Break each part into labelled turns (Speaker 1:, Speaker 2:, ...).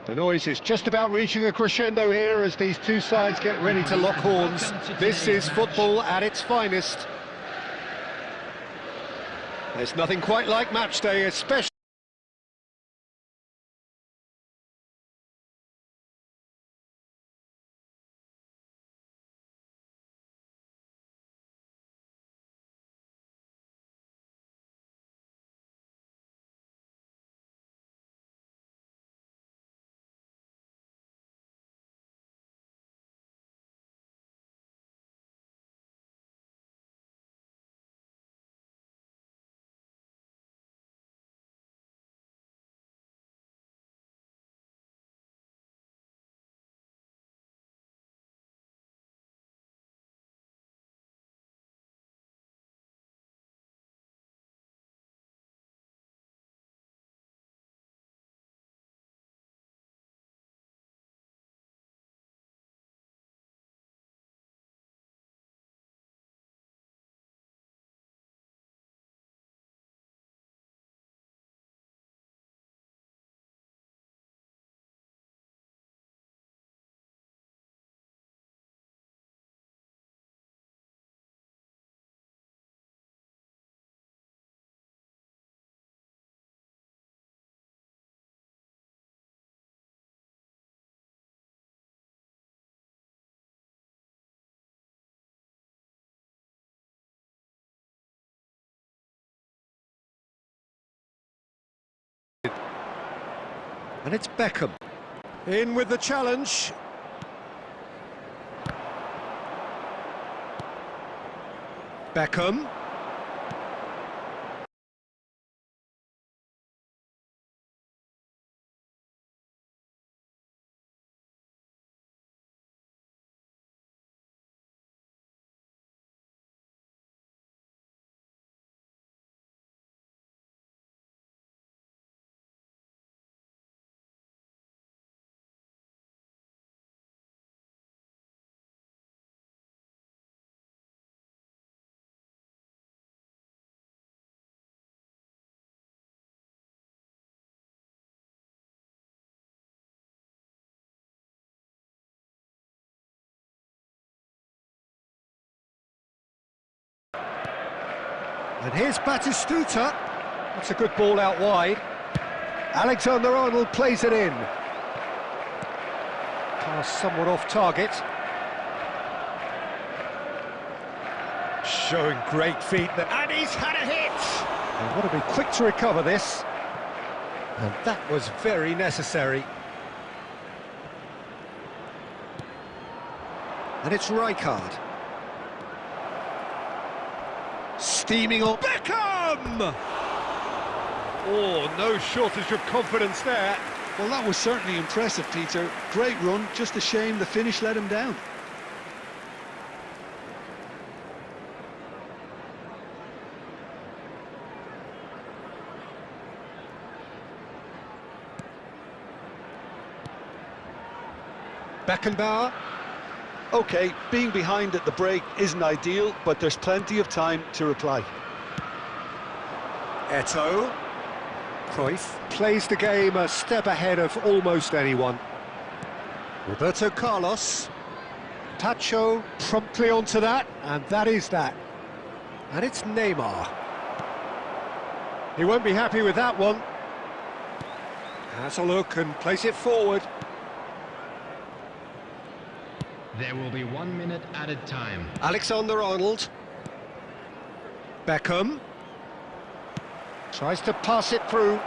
Speaker 1: The noise is just about reaching a crescendo here as these two sides get ready to lock horns. This is football at its finest. There's nothing quite like match day, especially... And it's Beckham. In with the challenge. Beckham. And here's Batistuta. That's a good ball out wide. Alexander-Arnold plays it in. Pass somewhat off target. Showing great feet there. And he's had a hit! And want to be quick to recover this. And that was very necessary. And it's Rijkaard. Steaming on Beckham! Oh, no shortage of confidence there.
Speaker 2: Well, that was certainly impressive, Peter. Great run, just a shame the finish let him down.
Speaker 1: Beckenbauer.
Speaker 2: OK, being behind at the break isn't ideal, but there's plenty of time to reply.
Speaker 1: Eto'o. Cruyff plays the game a step ahead of almost anyone. Roberto Carlos. Tacho promptly onto that, and that is that. And it's Neymar. He won't be happy with that one. Has a look and plays it forward.
Speaker 3: There will be 1 minute added time.
Speaker 1: Alexander-Arnold. Beckham. Tries to pass it through.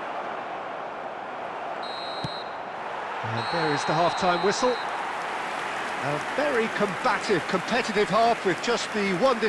Speaker 1: And there is the half-time whistle. A very combative, competitive half with just the one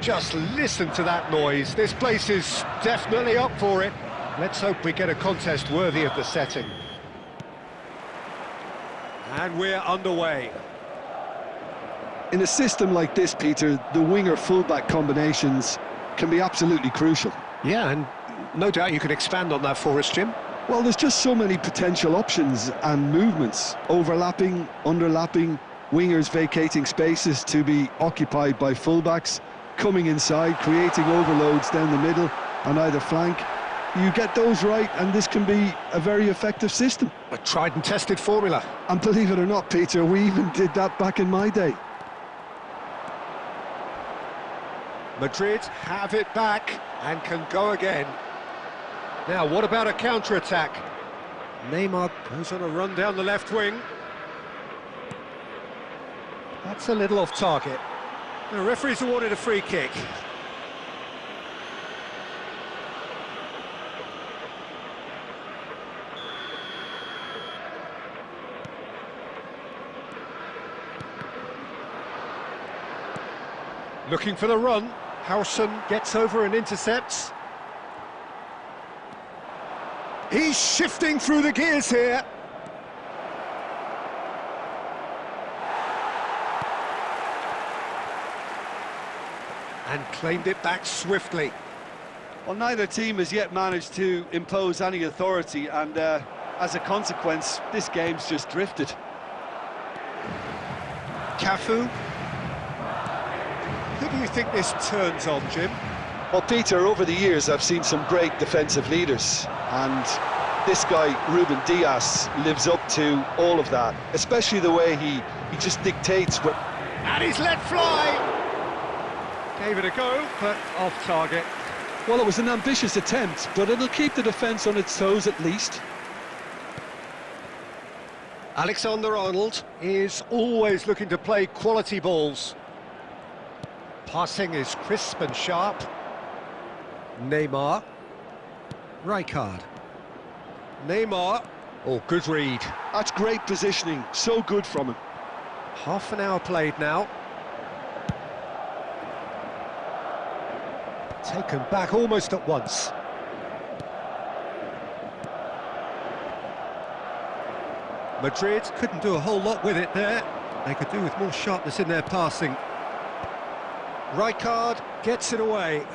Speaker 1: Just listen to that noise. This place is definitely up for it. Let's hope we get a contest worthy of the setting. And we're underway.
Speaker 2: In a system like this, Peter, the winger-fullback combinations can be absolutely crucial.
Speaker 1: Yeah, and no doubt you can expand on that for us, Jim.
Speaker 2: Well, there's just so many potential options and movements. Overlapping, underlapping, wingers vacating spaces to be occupied by fullbacks, coming inside, creating overloads down the middle on either flank. You get those right, and this can be a very effective system.
Speaker 1: A tried and tested formula.
Speaker 2: And believe it or not, Peter, we even did that back in my day.
Speaker 1: Madrid have it back and can go again. Now, what about a counter-attack? Neymar goes on a run down the left wing. That's a little off target. The referee's awarded a free kick. Looking for the run. Howson gets over and intercepts. He's shifting through the gears here. And claimed it back swiftly.
Speaker 2: Well, neither team has yet managed to impose any authority, and as a consequence, this game's just drifted.
Speaker 1: Cafu. Who do you think this turns on, Jim?
Speaker 2: Well, Peter, over the years I've seen some great defensive leaders, and this guy, Ruben Dias, lives up to all of that, especially the way he just dictates what...
Speaker 1: And he's let fly! Gave it a go, but off target.
Speaker 2: Well, it was an ambitious attempt, but it'll keep the defence on its toes at least.
Speaker 1: Alexander-Arnold is always looking to play quality balls. Passing is crisp and sharp. Neymar. Rijkaard. Neymar. Oh, good read.
Speaker 2: That's great positioning, so good from him.
Speaker 1: Half an hour played now. Taken back almost at once. Madrid couldn't do a whole lot with it there. They could do with more sharpness in their passing. Rijkaard gets it away.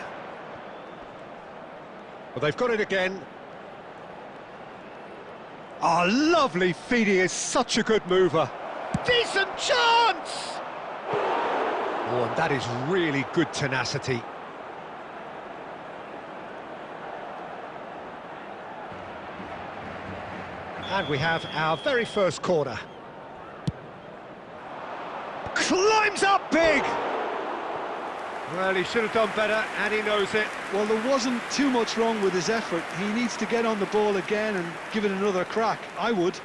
Speaker 1: Well, they've got it again. Oh, lovely feed. He is such a good mover. Decent chance! Oh, and that is really good tenacity. And we have our very first corner. Climbs up big! Well, he should have done better, and he knows it.
Speaker 2: Well, there wasn't too much wrong with his effort. He needs to get on the ball again and give it another crack. I would.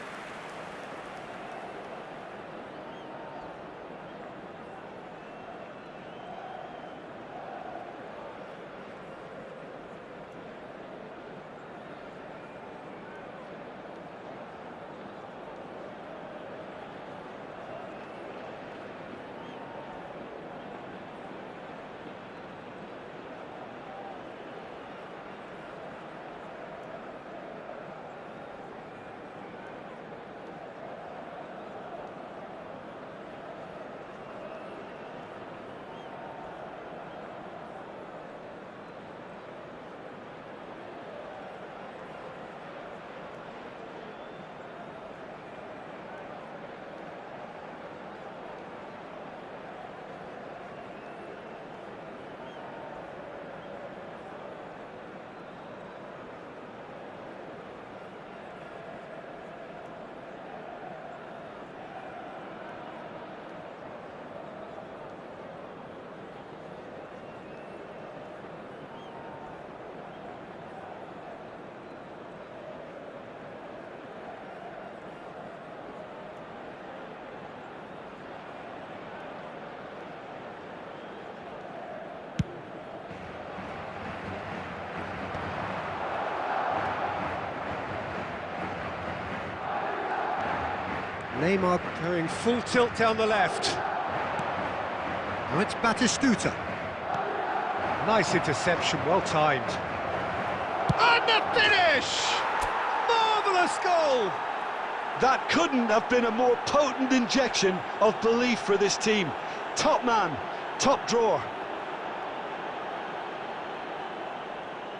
Speaker 1: Neymar going full tilt down the left. Now it's Batistuta. Nice interception, well timed. And the finish! Marvellous goal!
Speaker 2: That couldn't have been a more potent injection of belief for this team. Top man, top drawer.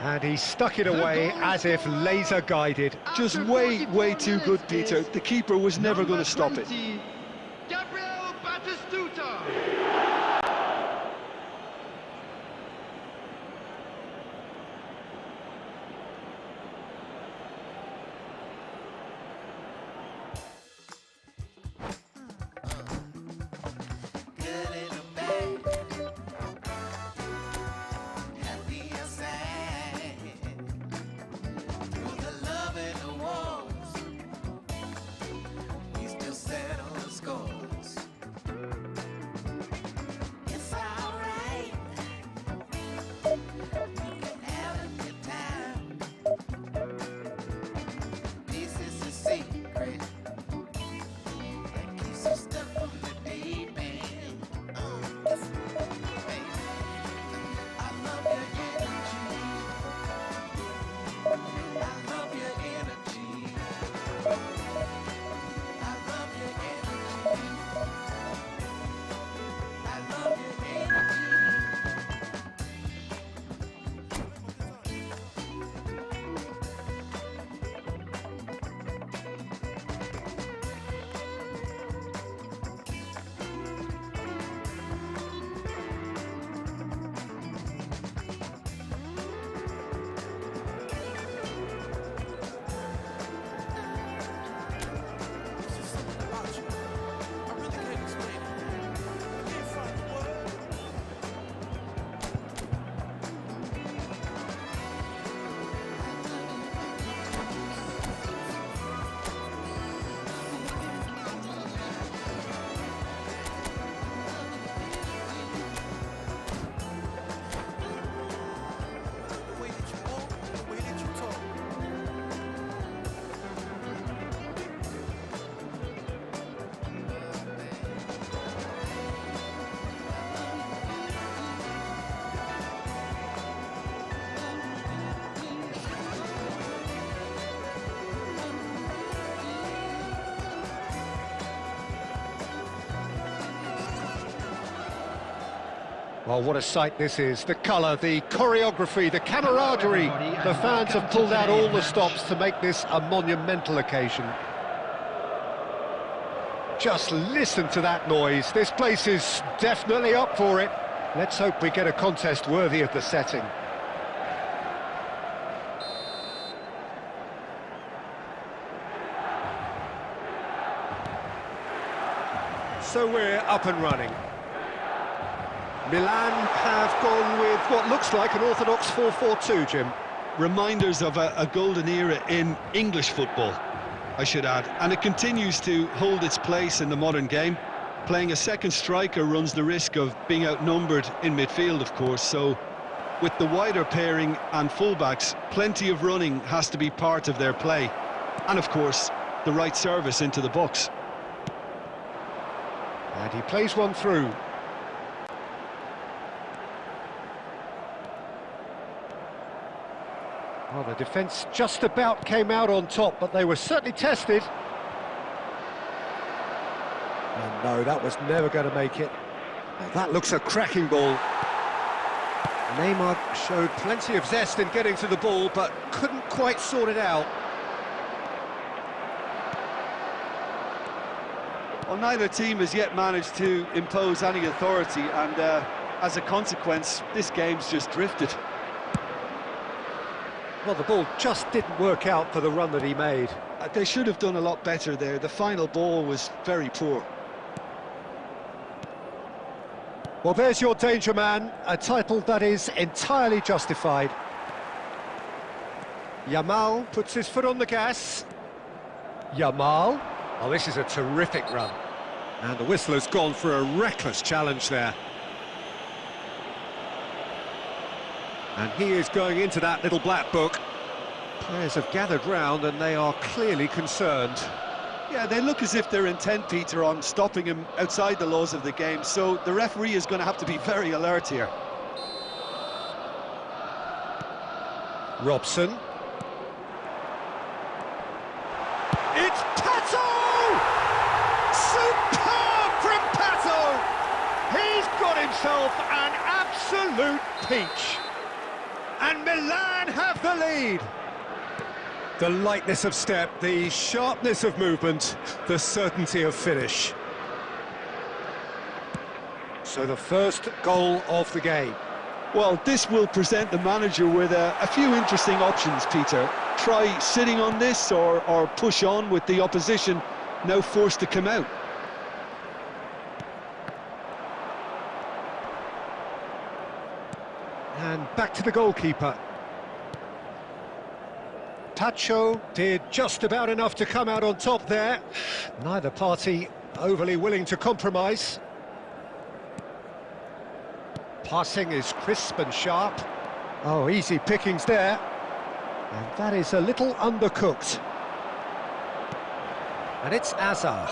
Speaker 1: And he stuck it away as if laser-guided.
Speaker 2: Just way too good, Peter. The keeper was never going to stop it.
Speaker 1: Well, what a sight this is. The colour, the choreography, the camaraderie. The fans have pulled out all the stops to make this a monumental occasion. Just listen to that noise. This place is definitely up for it. Let's hope we get a contest worthy of the setting. So we're up and running. Milan have gone with what looks like an orthodox 4-4-2, Jim.
Speaker 2: Reminders of a golden era in English football, I should add. And it continues to hold its place in the modern game. Playing a second striker runs the risk of being outnumbered in midfield, of course. So with the wider pairing and fullbacks, plenty of running has to be part of their play. And of course, the right service into the box.
Speaker 1: And he plays one through. Well, the defence just about came out on top, but they were certainly tested. And no, that was never going to make it. That looks a cracking ball. Neymar showed plenty of zest in getting to the ball, but couldn't quite sort it out.
Speaker 2: Well, neither team has yet managed to impose any authority, and as a consequence, this game's just drifted.
Speaker 1: Well, the ball just didn't work out for the run that he made.
Speaker 2: They should have done a lot better there. The final ball was very poor.
Speaker 1: Well, there's your danger man, a title that is entirely justified. Yamal puts his foot on the gas. Yamal. Oh, this is a terrific run. And the whistle has gone for a reckless challenge there. And he is going into that little black book. Players have gathered round and they are clearly concerned.
Speaker 2: Yeah, they look as if they're intent, Peter, on stopping him outside the laws of the game, so the referee is going to have to be very alert here.
Speaker 1: Robson. It's Pato! Superb from Pato! He's got himself an absolute peach. And Milan have the lead. The lightness of step, the sharpness of movement, the certainty of finish. So the first goal of the game.
Speaker 2: Well, this will present the manager with a few interesting options, Peter. Try sitting on this or push on with the opposition now forced to come out.
Speaker 1: And back to the goalkeeper. Tacho did just about enough to come out on top there. Neither party overly willing to compromise. Passing is crisp and sharp. Oh, easy pickings there. And that is a little undercooked. And it's Azar.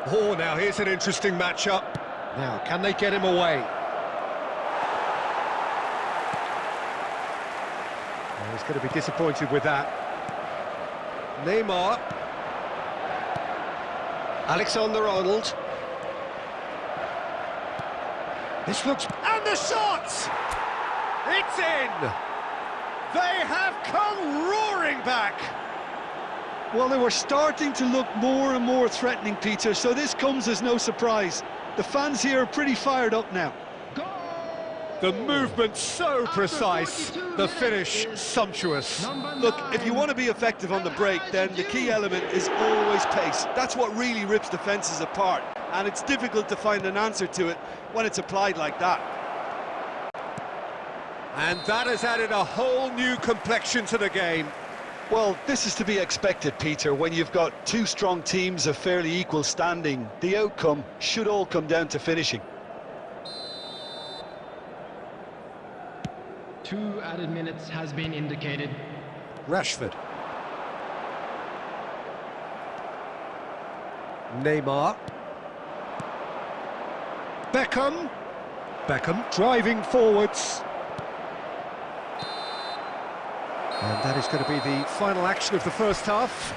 Speaker 1: Oh, now here's an interesting matchup. Now, can they get him away? Oh, he's going to be disappointed with that. Neymar. Alexander-Arnold. This looks... And the shot! It's in! They have come roaring back!
Speaker 2: Well, they were starting to look more and more threatening, Peter, so this comes as no surprise. The fans here are pretty fired up now.
Speaker 1: The movement so precise, the finish sumptuous.
Speaker 2: Look, if you want to be effective on the break, then the key element is always pace. That's what really rips defences apart, and it's difficult to find an answer to it when it's applied like that.
Speaker 1: And that has added a whole new complexion to the game.
Speaker 2: Well, this is to be expected, Peter, when you've got two strong teams of fairly equal standing. The outcome should all come down to finishing.
Speaker 3: 2 added minutes has been indicated.
Speaker 1: Rashford. Neymar. Beckham. Beckham driving forwards. And that is going to be the final action of the first half.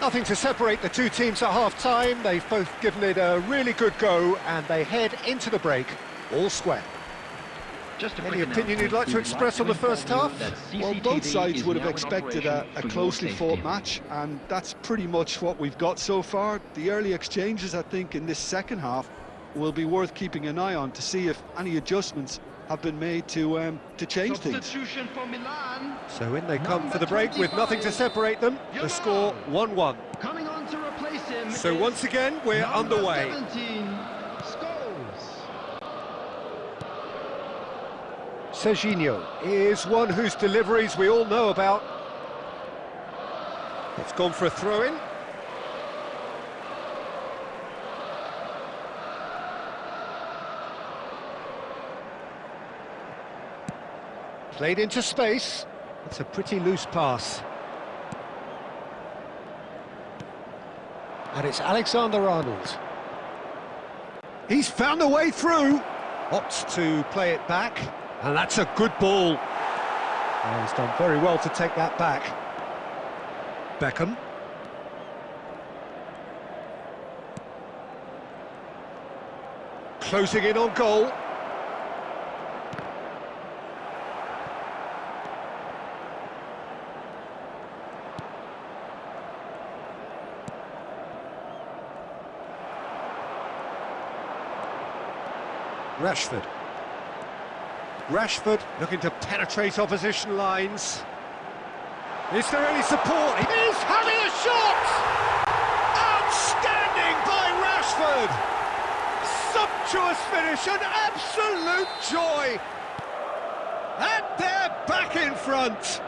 Speaker 1: Nothing to separate the two teams at half-time. They've both given it a really good go, and they head into the break all square. Any opinion you'd like to express on the first half?
Speaker 2: Well, both sides would have expected a closely fought match, and that's pretty much what we've got so far. The early exchanges, I think, in this second half will be worth keeping an eye on to see if any adjustments have been made to change things.
Speaker 3: For Milan.
Speaker 1: So in they come for the break with nothing to separate them. The score 1-1.
Speaker 3: Coming on to replace him.
Speaker 1: So once again, we're underway.
Speaker 3: 17, Scholes.
Speaker 1: Serginho is one whose deliveries we all know about. It's gone for a throw-in. Played into space. It's a pretty loose pass. And it's Alexander-Arnold. He's found a way through. Opts to play it back. And that's a good ball. And he's done very well to take that back. Beckham. Closing in on goal. Rashford. Rashford looking to penetrate opposition lines. Is there any support? He's having a shot! Outstanding by Rashford! Sumptuous finish, an absolute joy! And they're back in front!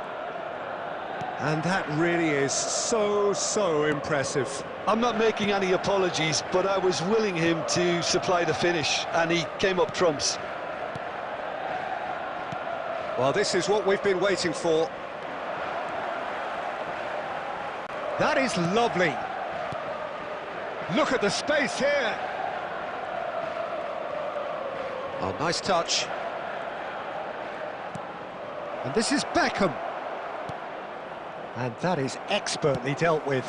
Speaker 1: And that really is so impressive.
Speaker 2: I'm not making any apologies, but I was willing him to supply the finish, and he came up trumps.
Speaker 1: Well, this is what we've been waiting for. That is lovely. Look at the space here. Oh, nice touch. And this is Beckham. And that is expertly dealt with.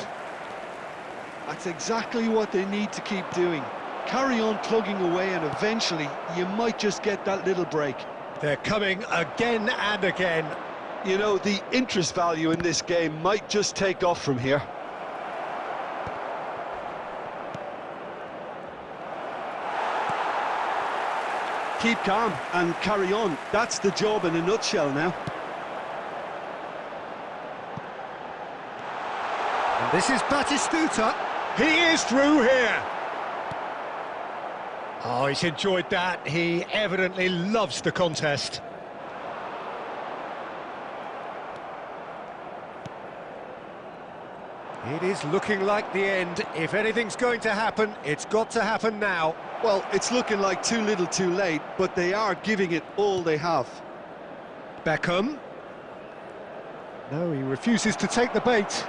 Speaker 2: That's exactly what they need to keep doing. Carry on plugging away and eventually you might just get that little break.
Speaker 1: They're coming again and again.
Speaker 2: You know, the interest value in this game might just take off from here. Keep calm and carry on. That's the job in a nutshell now.
Speaker 1: And this is Batistuta. He is through here. Oh, he's enjoyed that. He evidently loves the contest. It is looking like the end. If anything's going to happen, it's got to happen now.
Speaker 2: Well, it's looking like too little too late, but they are giving it all they have.
Speaker 1: Beckham. No, he refuses to take the bait.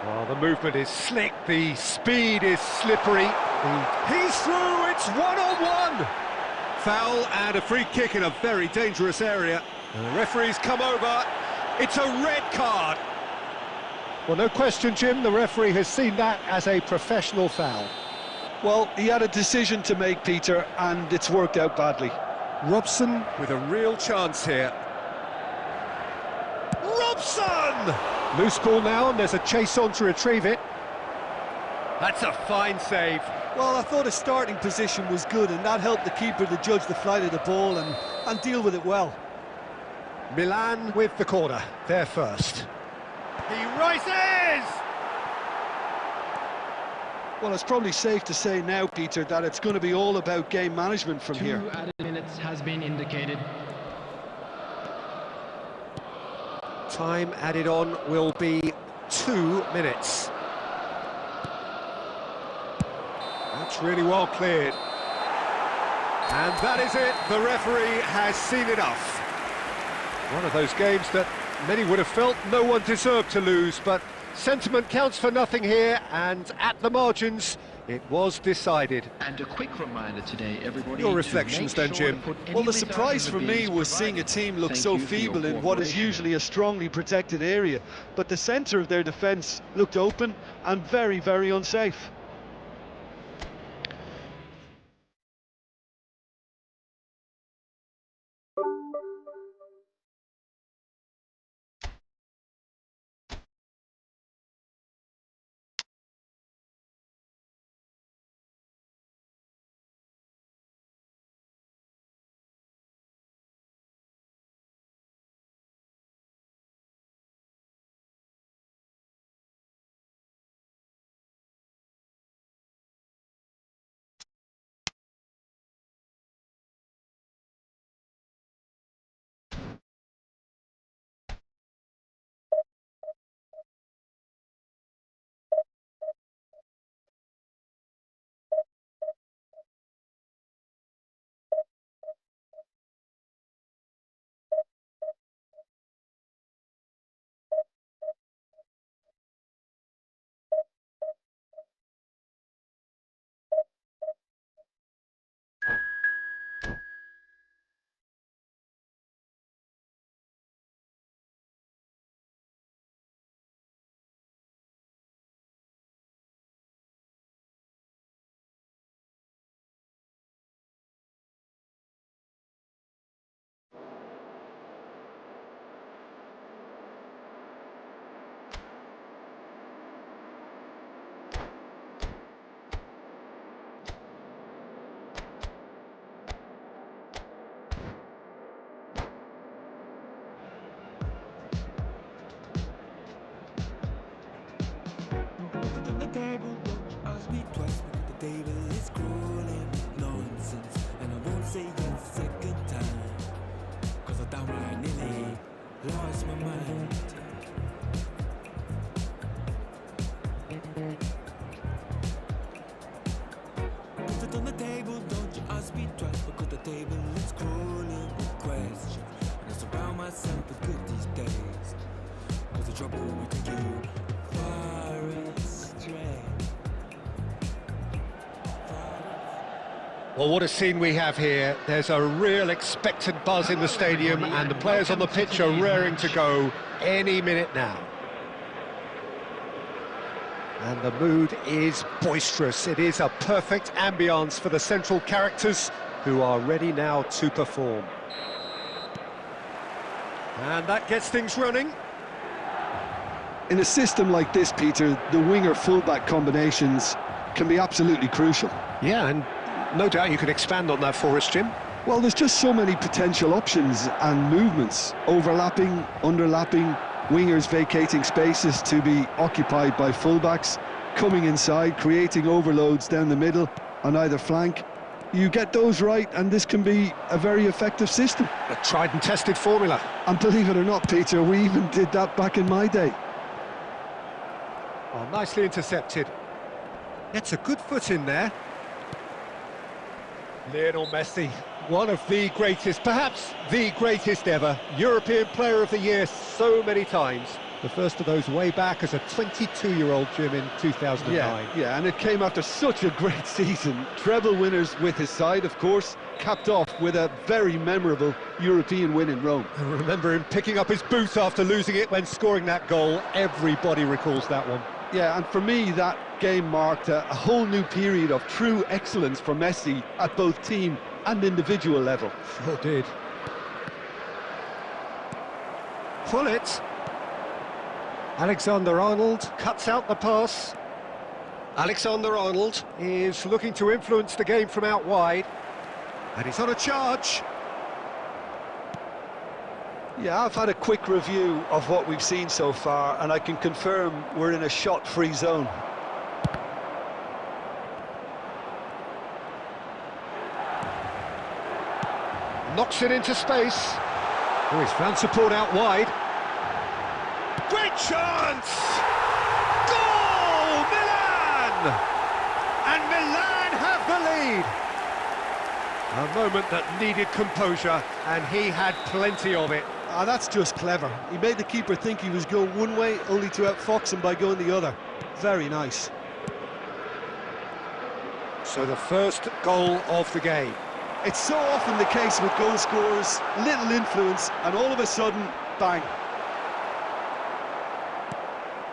Speaker 1: Well, the movement is slick, the speed is slippery. He's through, it's one-on-one! Foul and a free kick in a very dangerous area. And the referee's come over. It's a red card. Well, no question, Jim, the referee has seen that as a professional foul.
Speaker 2: Well, he had a decision to make, Peter, and it's worked out badly.
Speaker 1: Robson with a real chance here. Robson! Loose ball now, and there's a chase on to retrieve it. That's a fine save.
Speaker 2: Well, I thought his starting position was good, and that helped the keeper to judge the flight of the ball and deal with it well.
Speaker 1: Milan with the corner, they're first. He rises!
Speaker 2: Well, it's probably safe to say now, Peter, that it's going to be all about game management from here.
Speaker 3: 2 added minutes has been indicated.
Speaker 1: Time added on will be 2 minutes. That's really well cleared. And that is it, the referee has seen enough. One of those games that many would have felt no one deserved to lose, but sentiment counts for nothing here, and at the margins, it was decided.
Speaker 4: And a quick reminder today, everybody.
Speaker 1: Your reflections then, Jim?
Speaker 2: Well, the surprise for me was seeing a team look so feeble in what is usually a strongly protected area, but the centre of their defence looked open and very, very unsafe.
Speaker 1: Well, what a scene we have here. There's a real expectant buzz in the stadium, and the players on the pitch are raring to go any minute now. And the mood is boisterous. It is a perfect ambience for the central characters, who are ready now to perform. And that gets things running.
Speaker 2: In a system like this, Peter, the winger-fullback combinations can be absolutely crucial.
Speaker 1: Yeah, and no doubt you can expand on that for us, Jim.
Speaker 2: Well, there's just so many potential options and movements, overlapping, underlapping, wingers vacating spaces to be occupied by fullbacks, coming inside, creating overloads down the middle on either flank. You get those right, and this can be a very effective system.
Speaker 1: A tried and tested formula.
Speaker 2: And believe it or not, Peter, we even did that back in my day.
Speaker 1: Oh, nicely intercepted. Gets a good foot in there. Lionel Messi, one of the greatest, perhaps the greatest ever, European Player of the Year so many times. The first of those way back as a 22-year-old, Jim, in 2009.
Speaker 2: Yeah, and it came after such a great season. Treble winners with his side, of course, capped off with a very memorable European win in Rome.
Speaker 1: I remember him picking up his boot after losing it when scoring that goal. Everybody recalls that one.
Speaker 2: Yeah, and for me, that game marked a whole new period of true excellence for Messi at both team and individual level.
Speaker 1: Sure did. Pull it. Alexander-Arnold cuts out the pass. Alexander-Arnold is looking to influence the game from out wide. And he's on a charge.
Speaker 2: Yeah, I've had a quick review of what we've seen so far, and I can confirm we're in a shot-free zone.
Speaker 1: Knocks it into space. Oh, he's found support out wide. Great chance! Goal! Milan! And Milan have the lead. A moment that needed composure, and he had plenty of it.
Speaker 2: Ah, that's just clever. He made the keeper think he was going one way, only to outfox him by going the other. Very nice.
Speaker 1: So the first goal of the game.
Speaker 2: It's so often the case with goal scorers, little influence, and all of a sudden, bang.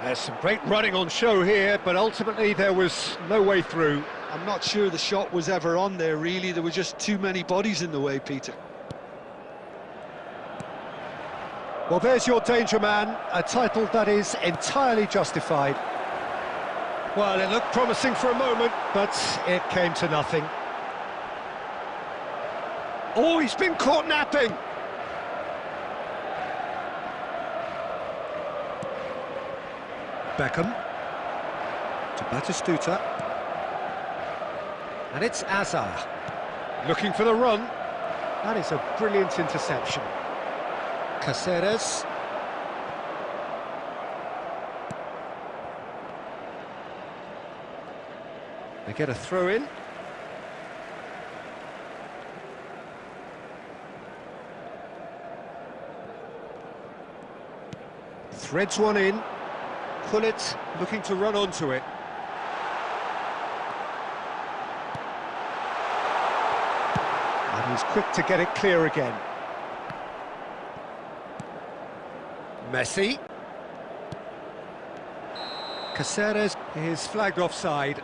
Speaker 1: There's some great running on show here, but ultimately there was no way through.
Speaker 2: I'm not sure the shot was ever on there, really. There were just too many bodies in the way, Peter.
Speaker 1: Well, there's your danger man, a title that is entirely justified. Well, it looked promising for a moment, but it came to nothing. Oh, he's been caught napping! Beckham to Batistuta, and it's Azar looking for the run. That is a brilliant interception. Caceres. They get a throw in. Threads one in. Pullet looking to run onto it. And he's quick to get it clear again. Messi. Caceres is flagged offside.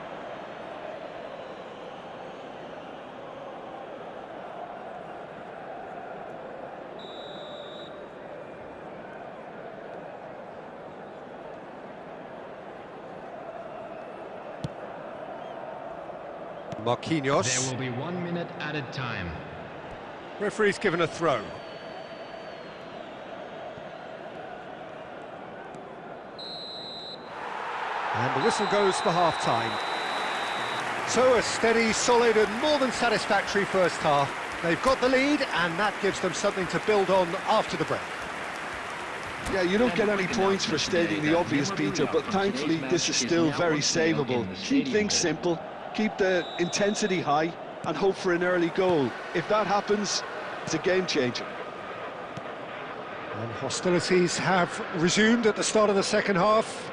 Speaker 1: Marquinhos.
Speaker 3: There will be 1 minute added time.
Speaker 1: Referee's given a throw. And the whistle goes for half-time. So a steady, solid and more than satisfactory first half. They've got the lead, and that gives them something to build on after the break.
Speaker 2: Yeah, you don't get any points for stating the obvious, Peter, but thankfully this is still very savable. Keep things simple, keep the intensity high, and hope for an early goal. If that happens, it's a game changer.
Speaker 1: And hostilities have resumed at the start of the second half.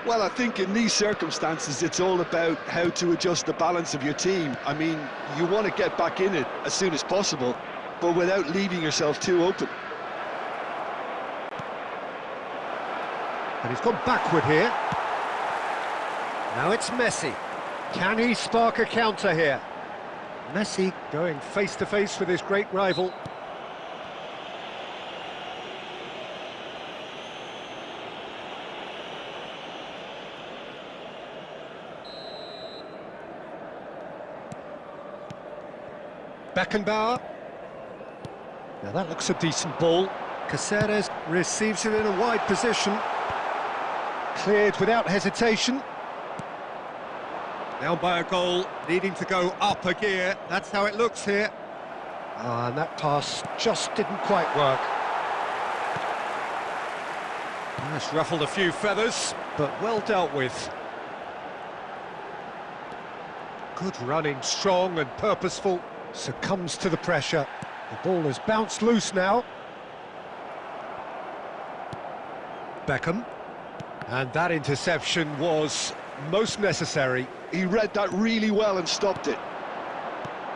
Speaker 2: Well, I think in these circumstances, it's all about how to adjust the balance of your team. I mean, you want to get back in it as soon as possible, but without leaving yourself too open.
Speaker 1: And he's gone backward here. Now it's Messi. Can he spark a counter here? Messi going face-to-face with his great rival. Beckenbauer. Now that looks a decent ball. Caceres receives it in a wide position. Cleared without hesitation. Down by a goal, needing to go up a gear. That's how it looks here. And that pass just didn't quite work. That's ruffled a few feathers, but well dealt with. Good running, strong and purposeful. Succumbs to the pressure. The ball has bounced loose now. Beckham. And that interception was most necessary.
Speaker 2: He read that really well and stopped it.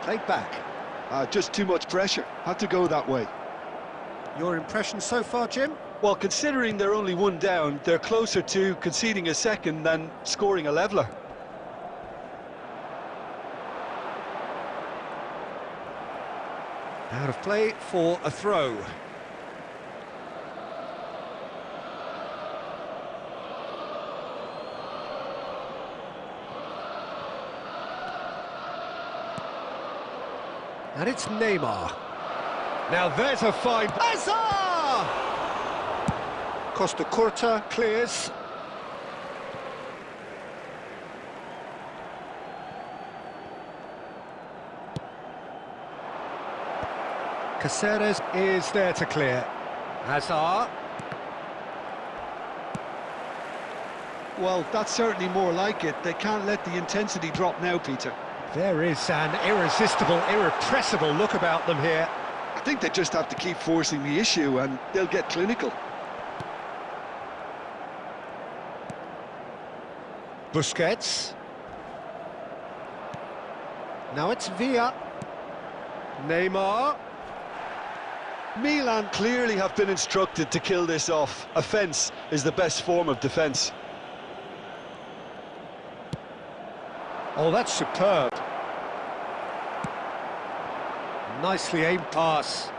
Speaker 1: Played back.
Speaker 2: Just too much pressure. Had to go that way.
Speaker 1: Your impression so far, Jim?
Speaker 2: Well, considering they're only one down, they're closer to conceding a second than scoring a leveller.
Speaker 1: Out of play for a throw. And it's Neymar. Now there's a fine... Hazard! Costa Curta clears. Caceres is there to clear. Hazard.
Speaker 2: Well, that's certainly more like it. They can't let the intensity drop now, Peter.
Speaker 1: There is an irresistible, irrepressible look about them here.
Speaker 2: I think they just have to keep forcing the issue and they'll get clinical.
Speaker 1: Busquets. Now it's Villa. Neymar.
Speaker 2: Milan clearly have been instructed to kill this off. Offence is the best form of defence.
Speaker 1: Oh, that's superb. Nicely aimed pass.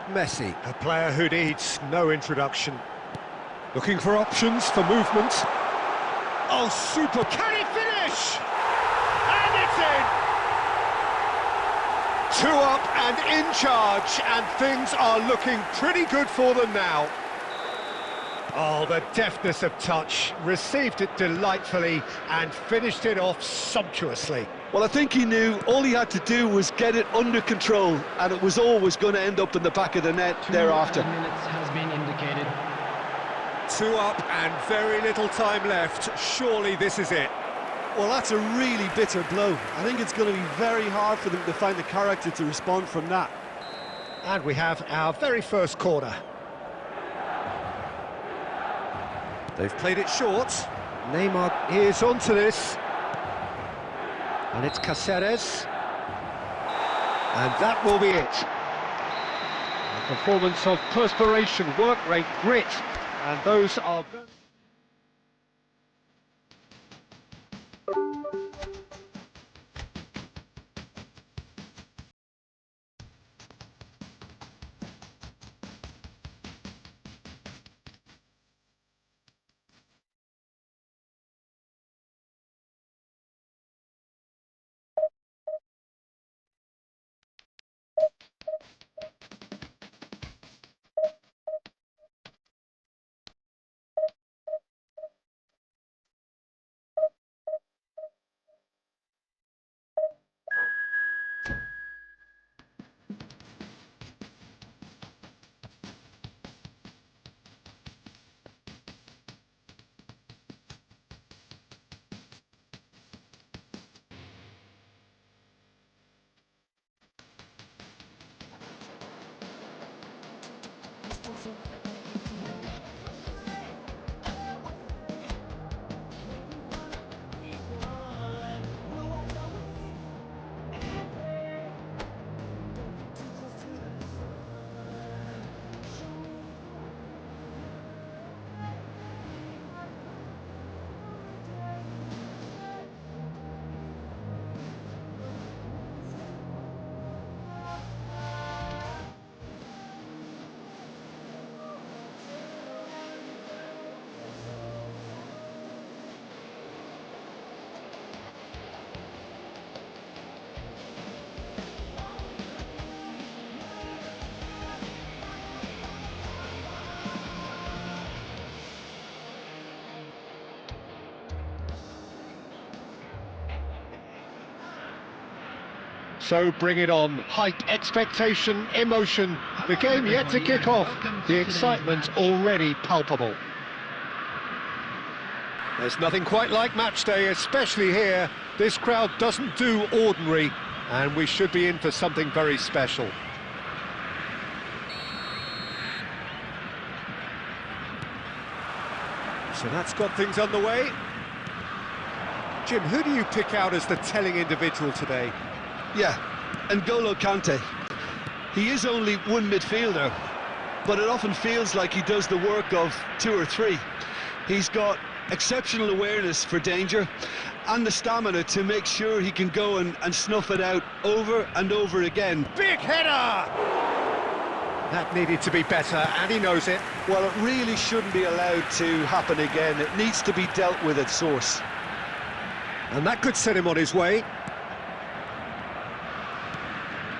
Speaker 1: Messi, a player who needs no introduction. Looking for options for movement. Oh, super. Can he finish? And it's in! 2 up and in charge, and things are looking pretty good for them now. Oh, the deftness of touch, received it delightfully and finished it off sumptuously.
Speaker 2: Well, I think he knew all he had to do was get it under control, and it was always going to end up in the back of the net thereafter.
Speaker 3: 2 minutes has been indicated.
Speaker 1: 2 up and very little time left. Surely this is it.
Speaker 2: Well, that's a really bitter blow. I think it's going to be very hard for them to find the character to respond from that.
Speaker 1: And we have our very first corner. They've played it short. Neymar is onto this. And it's Caceres. And that will be it. A performance of perspiration, work rate, grit. And those are... So bring it on. Hype, expectation, emotion. The game yet to kick off. The excitement already palpable. There's nothing quite like match day, especially here. This crowd doesn't do ordinary, and we should be in for something very special. So that's got things underway. Jim, who do you pick out as the telling individual today?
Speaker 2: Yeah, N'Golo Kante. He is only one midfielder, but it often feels like he does the work of two or three. He's got exceptional awareness for danger and the stamina to make sure he can go and snuff it out over and over again.
Speaker 1: Big header! That needed to be better, and he knows it.
Speaker 2: Well, it really shouldn't be allowed to happen again. It needs to be dealt with at source.
Speaker 1: And that could set him on his way.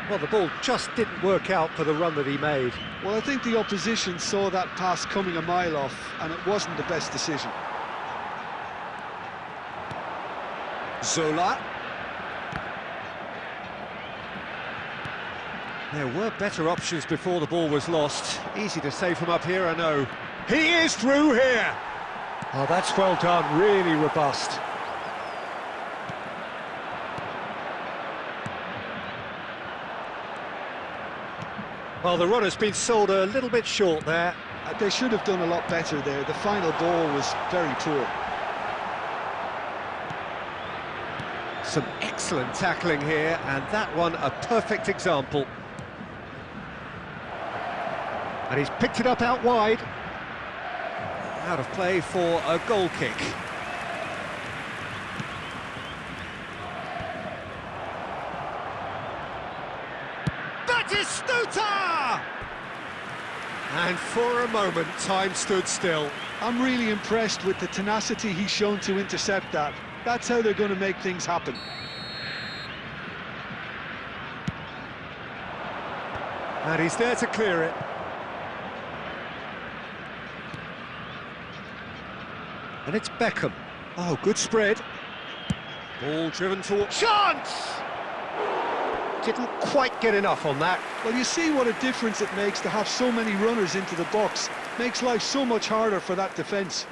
Speaker 1: Well, the ball just didn't work out for the run that he made.
Speaker 2: Well, I think the opposition saw that pass coming a mile off, and it wasn't the best decision.
Speaker 1: Zola. There were better options before the ball was lost. Easy to say from up here, I know. He is through here! Oh, that's well done, really robust. Well, the run has been sold a little bit short there.
Speaker 2: They should have done a lot better there. The final ball was very poor.
Speaker 1: Some excellent tackling here, and that one a perfect example. And he's picked it up out wide. Out of play for a goal kick. Batistuta! And for a moment, time stood still.
Speaker 2: I'm really impressed with the tenacity he's shown to intercept that. That's how they're going to make things happen.
Speaker 1: And he's there to clear it. And it's Beckham. Oh, good spread. Ball driven towards... Chance! Didn't quite get enough on that.
Speaker 2: Well, you see what a difference it makes to have so many runners into the box. Makes life so much harder for that defence.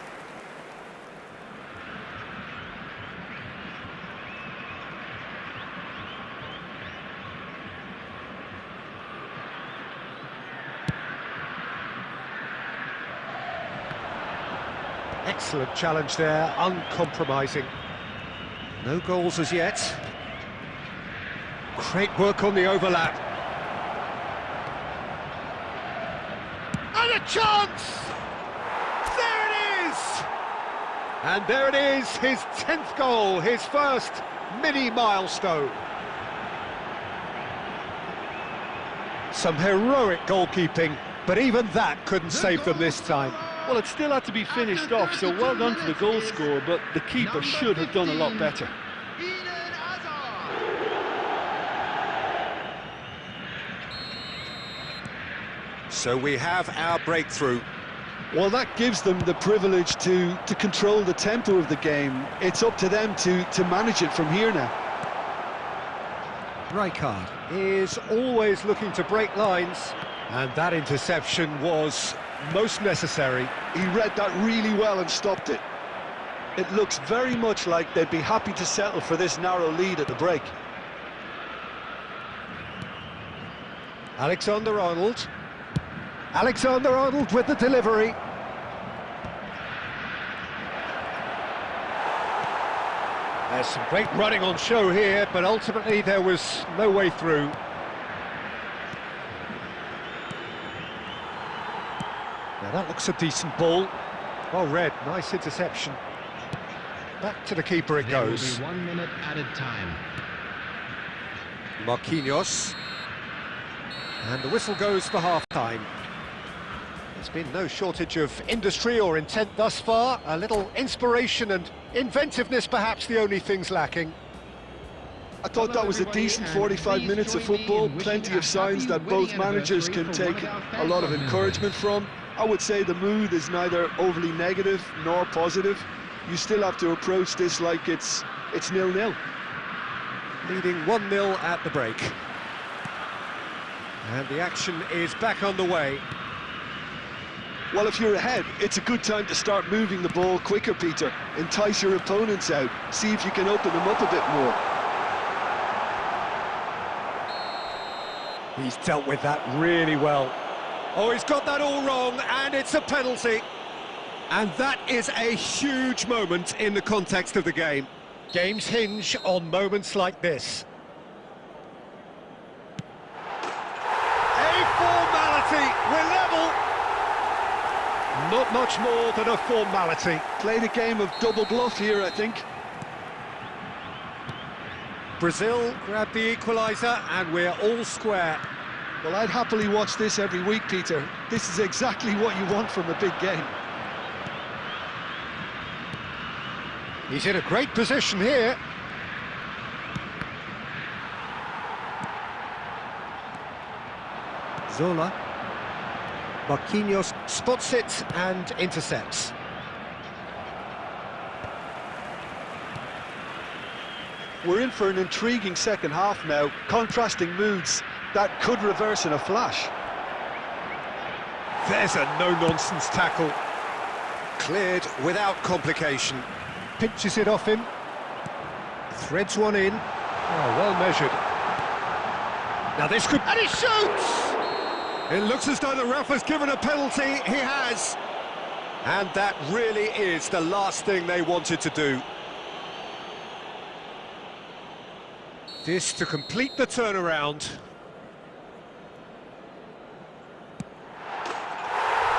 Speaker 1: Excellent challenge there, uncompromising. No goals as yet. Great work on the overlap. And a chance! There it is! And there it is, his 10th goal, his first mini milestone. Some heroic goalkeeping, but even that couldn't save them this time.
Speaker 2: Well, it still had to be finished off, so well done to the goal scorer, but the keeper should have done a lot better.
Speaker 1: So we have our breakthrough.
Speaker 2: Well, that gives them the privilege to control the tempo of the game. It's up to them to manage it from here now.
Speaker 1: Rijkaard is always looking to break lines, and that interception was most necessary.
Speaker 2: He read that really well and stopped it. It looks very much like they'd be happy to settle for this narrow lead at the break.
Speaker 1: Alexander-Arnold. Alexander-Arnold with the delivery. There's some great running on show here, but ultimately there was no way through. Now that looks a decent ball. Well read, nice interception. Back to the keeper it goes.
Speaker 3: There will be 1 minute added time.
Speaker 1: Marquinhos. And the whistle goes for half-time. There's been no shortage of industry or intent thus far. A little inspiration and inventiveness, perhaps the only things lacking.
Speaker 2: I thought that was a decent 45 minutes of football. Plenty of signs that both managers can take a lot of encouragement from. I would say the mood is neither overly negative nor positive. You still have to approach this like it's 0-0.
Speaker 1: leading 1-0 at the break. And the action is back on the way.
Speaker 2: Well, if you're ahead, it's a good time to start moving the ball quicker, Peter. Entice your opponents out, see if you can open them up a bit more.
Speaker 1: He's dealt with that really well. Oh, he's got that all wrong, and it's a penalty. And that is a huge moment in the context of the game. Games hinge on moments like this. A formality, we're level. Not much more than a formality.
Speaker 2: Played a game of double bluff here, I think.
Speaker 1: Brazil grabbed the equaliser, and we're all square.
Speaker 2: Well, I'd happily watch this every week, Peter. This is exactly what you want from a big game.
Speaker 1: He's in a great position here. Zola. Marquinhos spots it and intercepts.
Speaker 2: We're in for an intriguing second half now. Contrasting moods that could reverse in a flash.
Speaker 1: There's a no-nonsense tackle. Cleared without complication. Pinches it off him. Threads one in. Oh, well measured. Now this could... And he shoots! It looks as though the ref has given a penalty. He has. And that really is the last thing they wanted to do. This to complete the turnaround.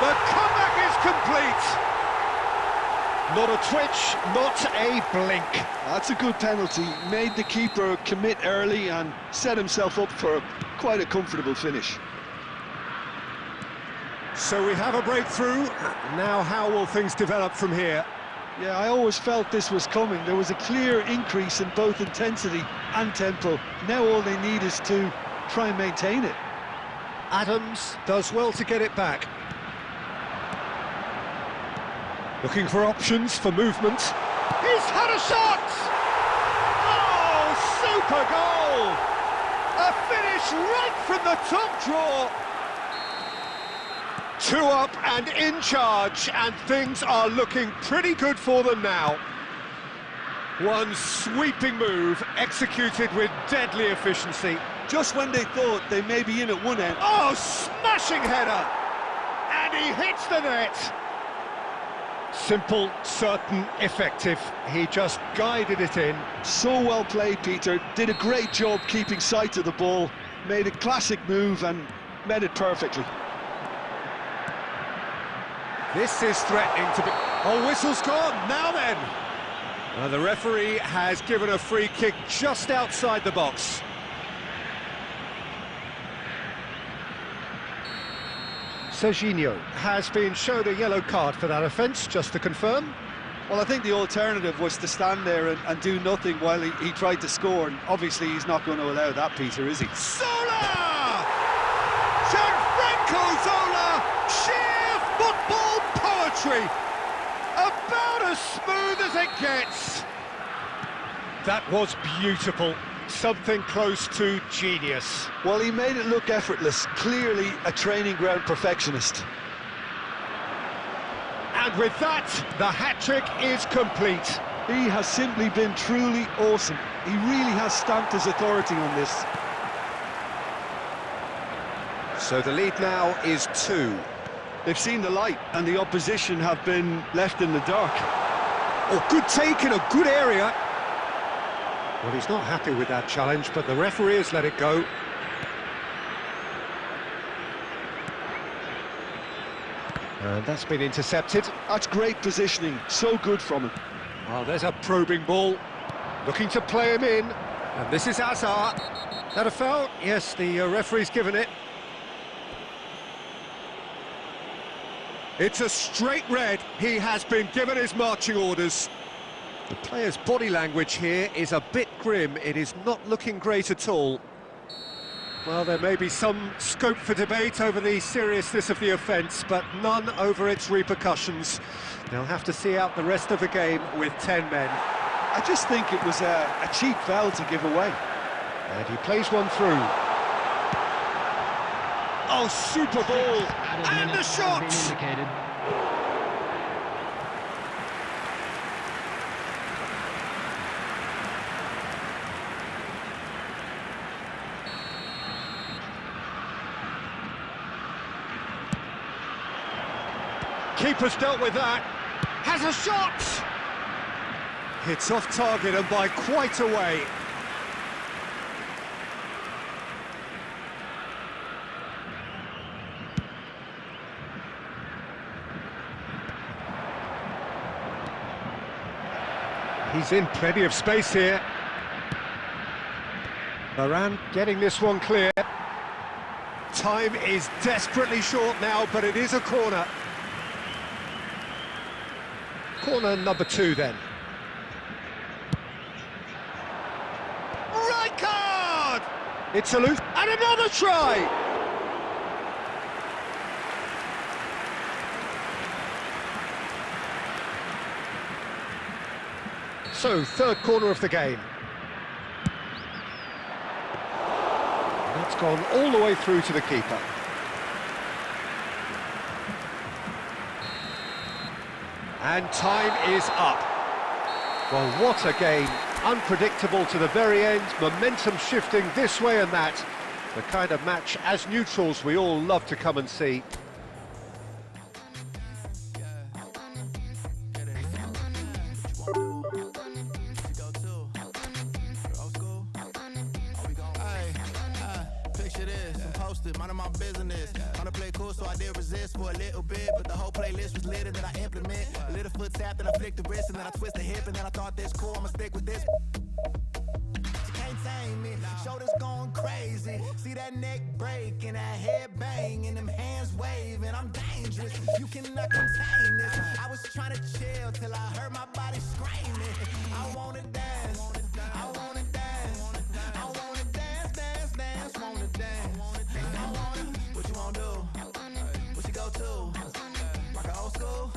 Speaker 1: The comeback is complete. Not a twitch, not a blink.
Speaker 2: That's a good penalty. Made the keeper commit early and set himself up for quite a comfortable finish.
Speaker 1: So we have a breakthrough. Now how will things develop from here?
Speaker 2: Yeah, I always felt this was coming. There was a clear increase in both intensity and tempo. Now all they need is to try and maintain it.
Speaker 1: Adams does well to get it back. Looking for options for movement. He's had a shot! Oh, super goal! A finish right from the top draw. 2 up and in charge, and things are looking pretty good for them now. One sweeping move, executed with deadly efficiency.
Speaker 2: Just when they thought they may be in at one end.
Speaker 1: Oh, smashing header! And he hits the net. Simple, certain, effective. He just guided it in.
Speaker 2: So well played, Peter. Did a great job keeping sight of the ball. Made a classic move and met it perfectly.
Speaker 1: This is threatening to be... Oh, whistle's gone, now then! The referee has given a free kick just outside the box. Serginho has been shown a yellow card for that offence, just to confirm.
Speaker 2: Well, I think the alternative was to stand there and do nothing while he tried to score, and obviously he's not going to allow that, Peter, is he?
Speaker 1: Zola! Gianfranco Zola! Sheer football poetry! About as smooth as it gets! That was beautiful. Something close to genius.
Speaker 2: Well, he made it look effortless. Clearly a training ground perfectionist.
Speaker 1: And with that, the hat-trick is complete.
Speaker 2: He has simply been truly awesome. He really has stamped his authority on this.
Speaker 1: So the lead now is 2.
Speaker 2: They've seen the light, and the opposition have been left in the dark.
Speaker 1: Oh, good take in a good area. Well, he's not happy with that challenge, but the referee has let it go. And that's been intercepted.
Speaker 2: That's great positioning, so good from him.
Speaker 1: Well, there's a probing ball, looking to play him in. And this is Hazard. That a foul? Yes, the referee's given it. It's a straight red. He has been given his marching orders. The player's body language here is a bit grim. It is not looking great at all. Well, there may be some scope for debate over the seriousness of the offence, but none over its repercussions. They'll have to see out the rest of the game with 10 men.
Speaker 2: I just think it was a cheap foul to give away.
Speaker 1: And he plays one through. Oh, super ball! And the shot! Keeper's dealt with that. Has a shot! It's off target and by quite a way. He's in plenty of space here. Varane getting this one clear. Time is desperately short now, but it is a corner. Corner number 2 then. Right card! It's a loose, and another try! So, third corner of the game. That's gone all the way through to the keeper. And time is up. Well, what a game. Unpredictable to the very end, momentum shifting this way and that. The kind of match, as neutrals, we all love to come and see.
Speaker 5: Mind my business. Wanna play cool, so I did resist for a little bit, but the whole playlist was lit and then I implement. A little foot tap, then I flick the wrist, and then I twist the hip, and then I thought this cool, I'ma stick with this. She can't tame me, shoulders going crazy. See that neck break and that head bang and them hands waving. I'm dangerous, you cannot contain this. I was trying to chill till I heard my body screaming. I wanna dance, I wanna dance, I wanna dance, dance, dance, wanna dance. What you wanna do? What you go to? Rock a old school?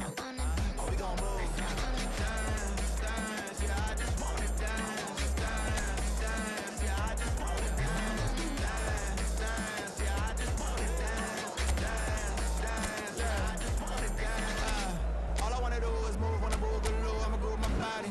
Speaker 5: Or we gon' move? Dance, dance, yeah, I just wanna dance, dance, dance, yeah, I just wanna dance, dance, dance, yeah, I just wanna dance, dance, dance, yeah, I just wanna dance. All I wanna do is move, wanna move, I'ma groove my body.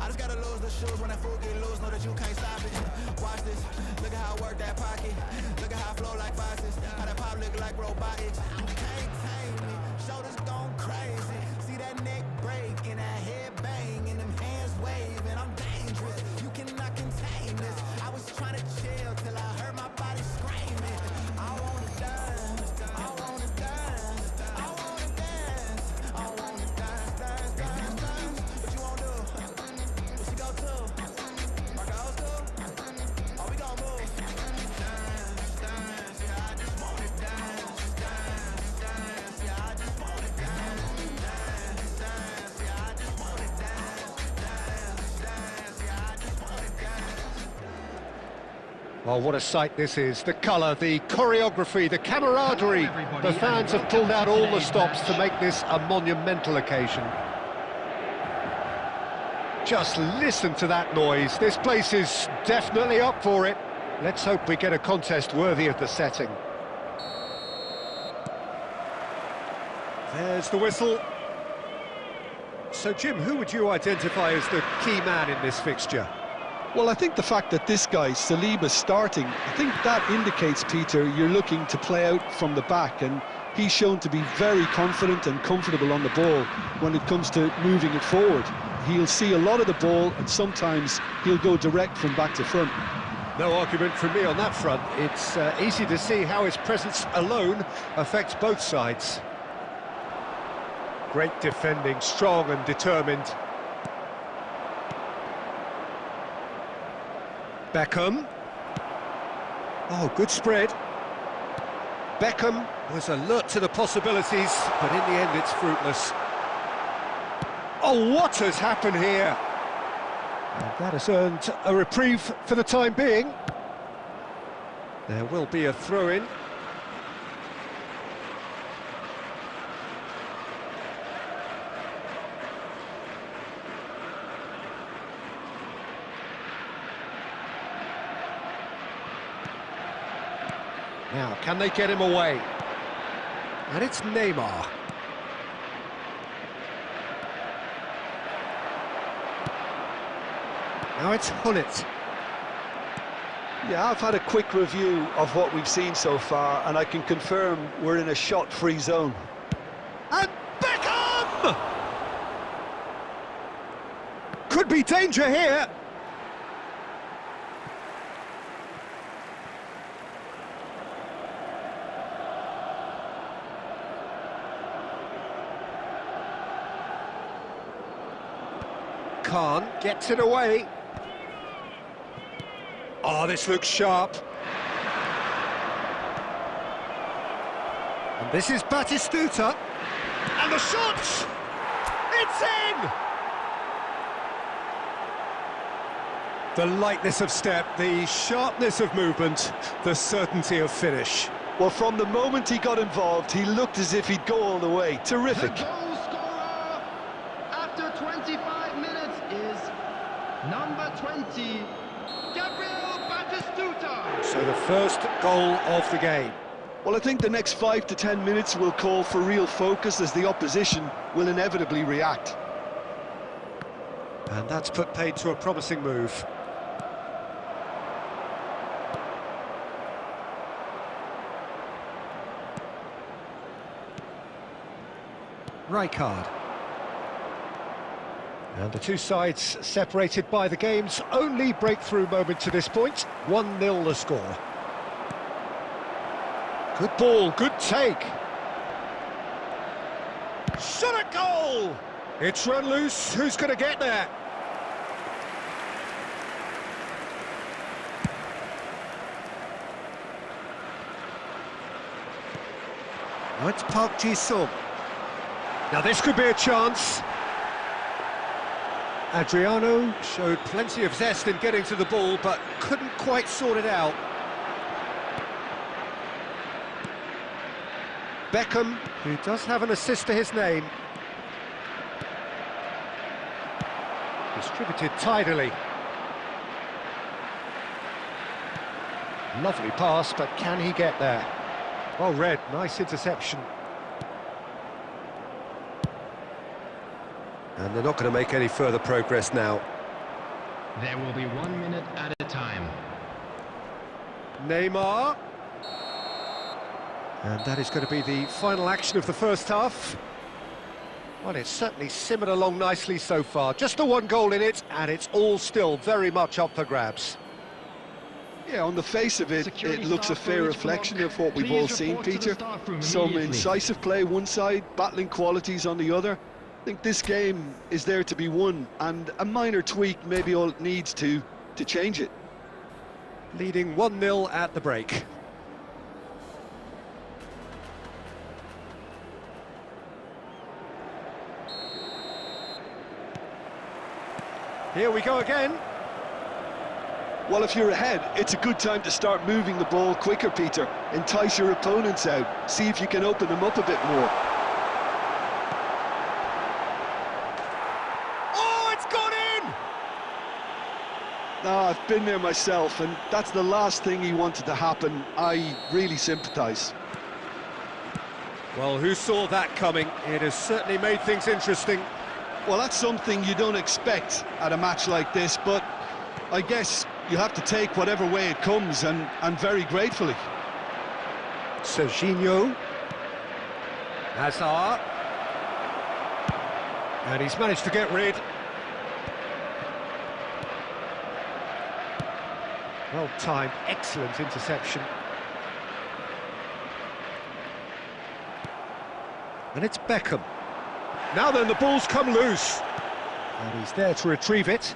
Speaker 5: I just gotta lose the shoes when that fool get loose, know that you can't stop it. Watch this, look at how I work that pocket. Look at how I flow like faucets, how that pop look like robotics. You can't tame me, shoulders gone crazy. See that neck break and that head bang and them hands waving. I'm dangerous, you cannot contain this. I was trying to chill till I heard my body screaming. I wanna dance, I wanna dance, I wanna dance, I wanna dance, dance, dance, dance. What you wanna do? What you go to? Rock a old school? Or we gon' move? Dance, dance, yeah, I just wanna dance, dance, dance, yeah, I just wanna dance, dance, dance, yeah, I just wanna dance, dance, dance, yeah, I just wanna dance.
Speaker 1: Well, what a sight this is. The colour, the choreography, the camaraderie. The fans have pulled out all the stops to make this a monumental occasion. Just listen to that noise. This place is definitely up for it. Let's hope we get a contest worthy of the setting. There's the whistle. So, Jim, who would you identify as the key man in this fixture?
Speaker 2: Well, I think the fact that this guy, Saliba's starting, I think that indicates, Peter, you're looking to play out from the back, and he's shown to be very confident and comfortable on the ball when it comes to moving it forward. He'll see a lot of the ball, and sometimes he'll go direct from back to front.
Speaker 1: No argument from me on that front. It's easy to see how his presence alone affects both sides. Great defending, strong and determined. Beckham. Oh, good spread. Beckham was alert to the possibilities, but in the end it's fruitless. Oh, what has happened here? And that has earned a reprieve for the time being. There will be a throw-in. Now, can they get him away? And it's Neymar. Now it's Hullet.
Speaker 2: Yeah, I've had a quick review of what we've seen so far, and I can confirm we're in a shot-free zone.
Speaker 1: And Beckham! Could be danger here. Khan gets it away. Oh, this looks sharp. And this is Batistuta. And the shot! It's in! The lightness of step, the sharpness of movement, the certainty of finish.
Speaker 2: Well, from the moment he got involved, he looked as if he'd go all the way. Terrific.
Speaker 3: The goal scorer after 25 minutes is number 20, Gabriel Batistuta.
Speaker 1: So the first goal of the game.
Speaker 2: Well, I think the next 5 to 10 minutes will call for real focus as the opposition will inevitably react.
Speaker 1: And that's put paid to a promising move. Rijkaard. And the two sides separated by the game's only breakthrough moment to this point. 1-0 the score. Good ball, good take. Shot at goal! It's run loose, who's going to get there? Now it's Park Ji-sung. Now this could be a chance. Adriano showed plenty of zest in getting to the ball, but couldn't quite sort it out. Beckham, who does have an assist to his name. Distributed tidily. Lovely pass, but can he get there? Well read, nice interception. And they're not going to make any further progress now.
Speaker 3: There will be 1 minute at a time.
Speaker 1: Neymar. And that is going to be the final action of the first half. Well, it's certainly simmered along nicely so far. Just the one goal in it, and it's all still very much up for grabs.
Speaker 2: Yeah, on the face of it, it looks a fair reflection of what we've all seen, Peter. Some incisive play one side, battling qualities on the other. I think this game is there to be won, and a minor tweak maybe all it needs to change it.
Speaker 1: Leading 1-0 at the break. Here we go again.
Speaker 2: Well, if you're ahead, it's a good time to start moving the ball quicker, Peter. Entice your opponents out. See if you can open them up a bit more.
Speaker 1: Oh, it's gone in!
Speaker 2: I've been there myself, and that's the last thing he wanted to happen. I really sympathise.
Speaker 1: Well, who saw that coming? It has certainly made things interesting.
Speaker 2: Well, that's something you don't expect at a match like this, but I guess you have to take whatever way it comes, and very gratefully.
Speaker 1: Serginho. Hazard. And he's managed to get rid. Well timed, excellent interception. And it's Beckham. Now then, the ball's come loose. And he's there to retrieve it.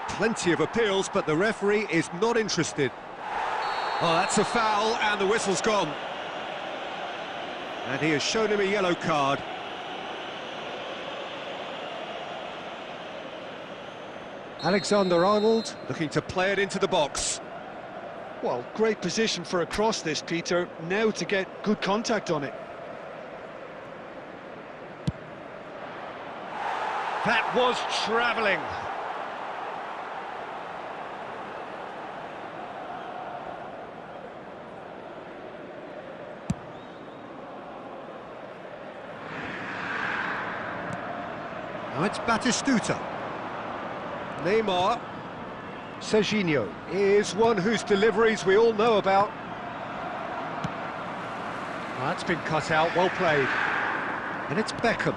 Speaker 1: Plenty of appeals, but the referee is not interested. Oh, that's a foul, and the whistle's gone. And he has shown him a yellow card. Alexander-Arnold looking to play it into the box.
Speaker 2: Well, great position for a cross this, Peter. Now to get good contact on it.
Speaker 1: That was travelling. Now it's Batistuta. Neymar. Serginho is one whose deliveries we all know about. That's been cut out, well played. And it's Beckham.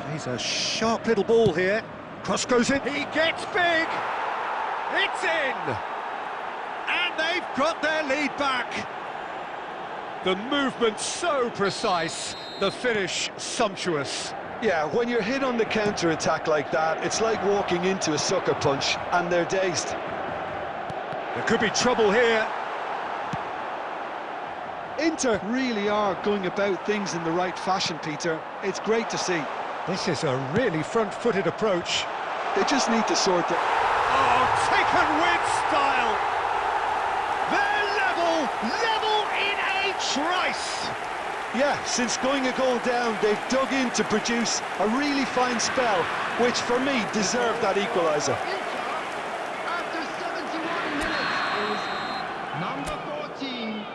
Speaker 1: Plays a sharp little ball here. Cross goes in. He gets big. It's in. And they've got their lead back. The movement so precise, the finish sumptuous.
Speaker 2: Yeah, when you're hit on the counter-attack like that, it's like walking into a sucker punch, and they're dazed.
Speaker 1: There could be trouble here.
Speaker 2: Inter really are going about things in the right fashion, Peter. It's great to see.
Speaker 1: This is a really front-footed approach.
Speaker 2: They just need to sort it.
Speaker 1: Oh, taken with style! They're level in a trice!
Speaker 2: Yeah, since going a goal down, they've dug in to produce a really fine spell, which for me deserved that equaliser.
Speaker 3: After 71 minutes is number 14,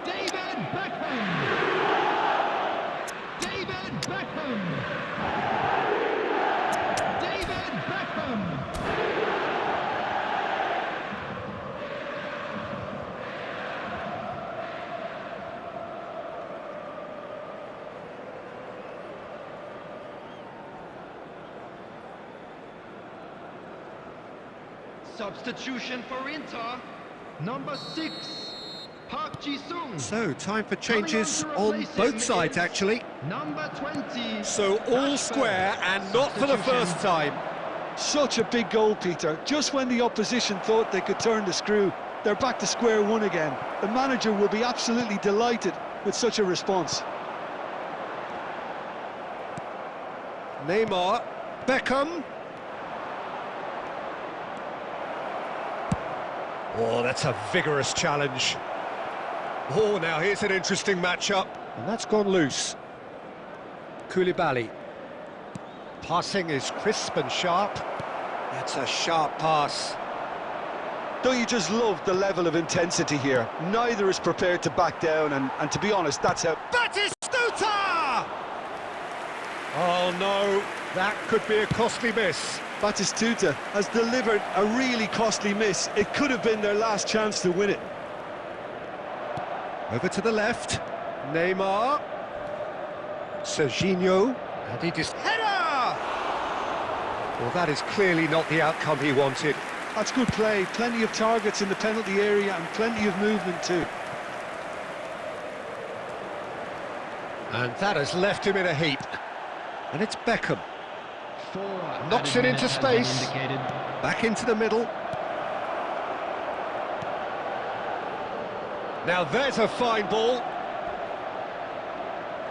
Speaker 3: David Beckham. David Beckham. David Beckham. Substitution for Inter, number 6, Park Ji-sung.
Speaker 1: So, time for changes on both sides, actually.
Speaker 3: Number 20.
Speaker 1: So, all square, and not for the first time.
Speaker 2: Such a big goal, Peter. Just when the opposition thought they could turn the screw, they're back to square one again. The manager will be absolutely delighted with such a response.
Speaker 1: Neymar, Beckham. Oh, that's a vigorous challenge. Oh, now here's an interesting matchup. And that's gone loose. Koulibaly. Passing is crisp and sharp. That's a sharp pass.
Speaker 2: Don't you just love the level of intensity here? Neither is prepared to back down, and to be honest, that's how...
Speaker 1: Batistuta! Oh, no. That could be a costly miss.
Speaker 2: Batistuta has delivered a really costly miss. It could have been their last chance to win it.
Speaker 1: Over to the left. Neymar. Serginho. And he just... Header! Well, that is clearly not the outcome he wanted.
Speaker 2: That's good play. Plenty of targets in the penalty area and plenty of movement too.
Speaker 1: And that has left him in a heap. And it's Beckham. Knocks it into space. Back into the middle. Now there's a fine ball.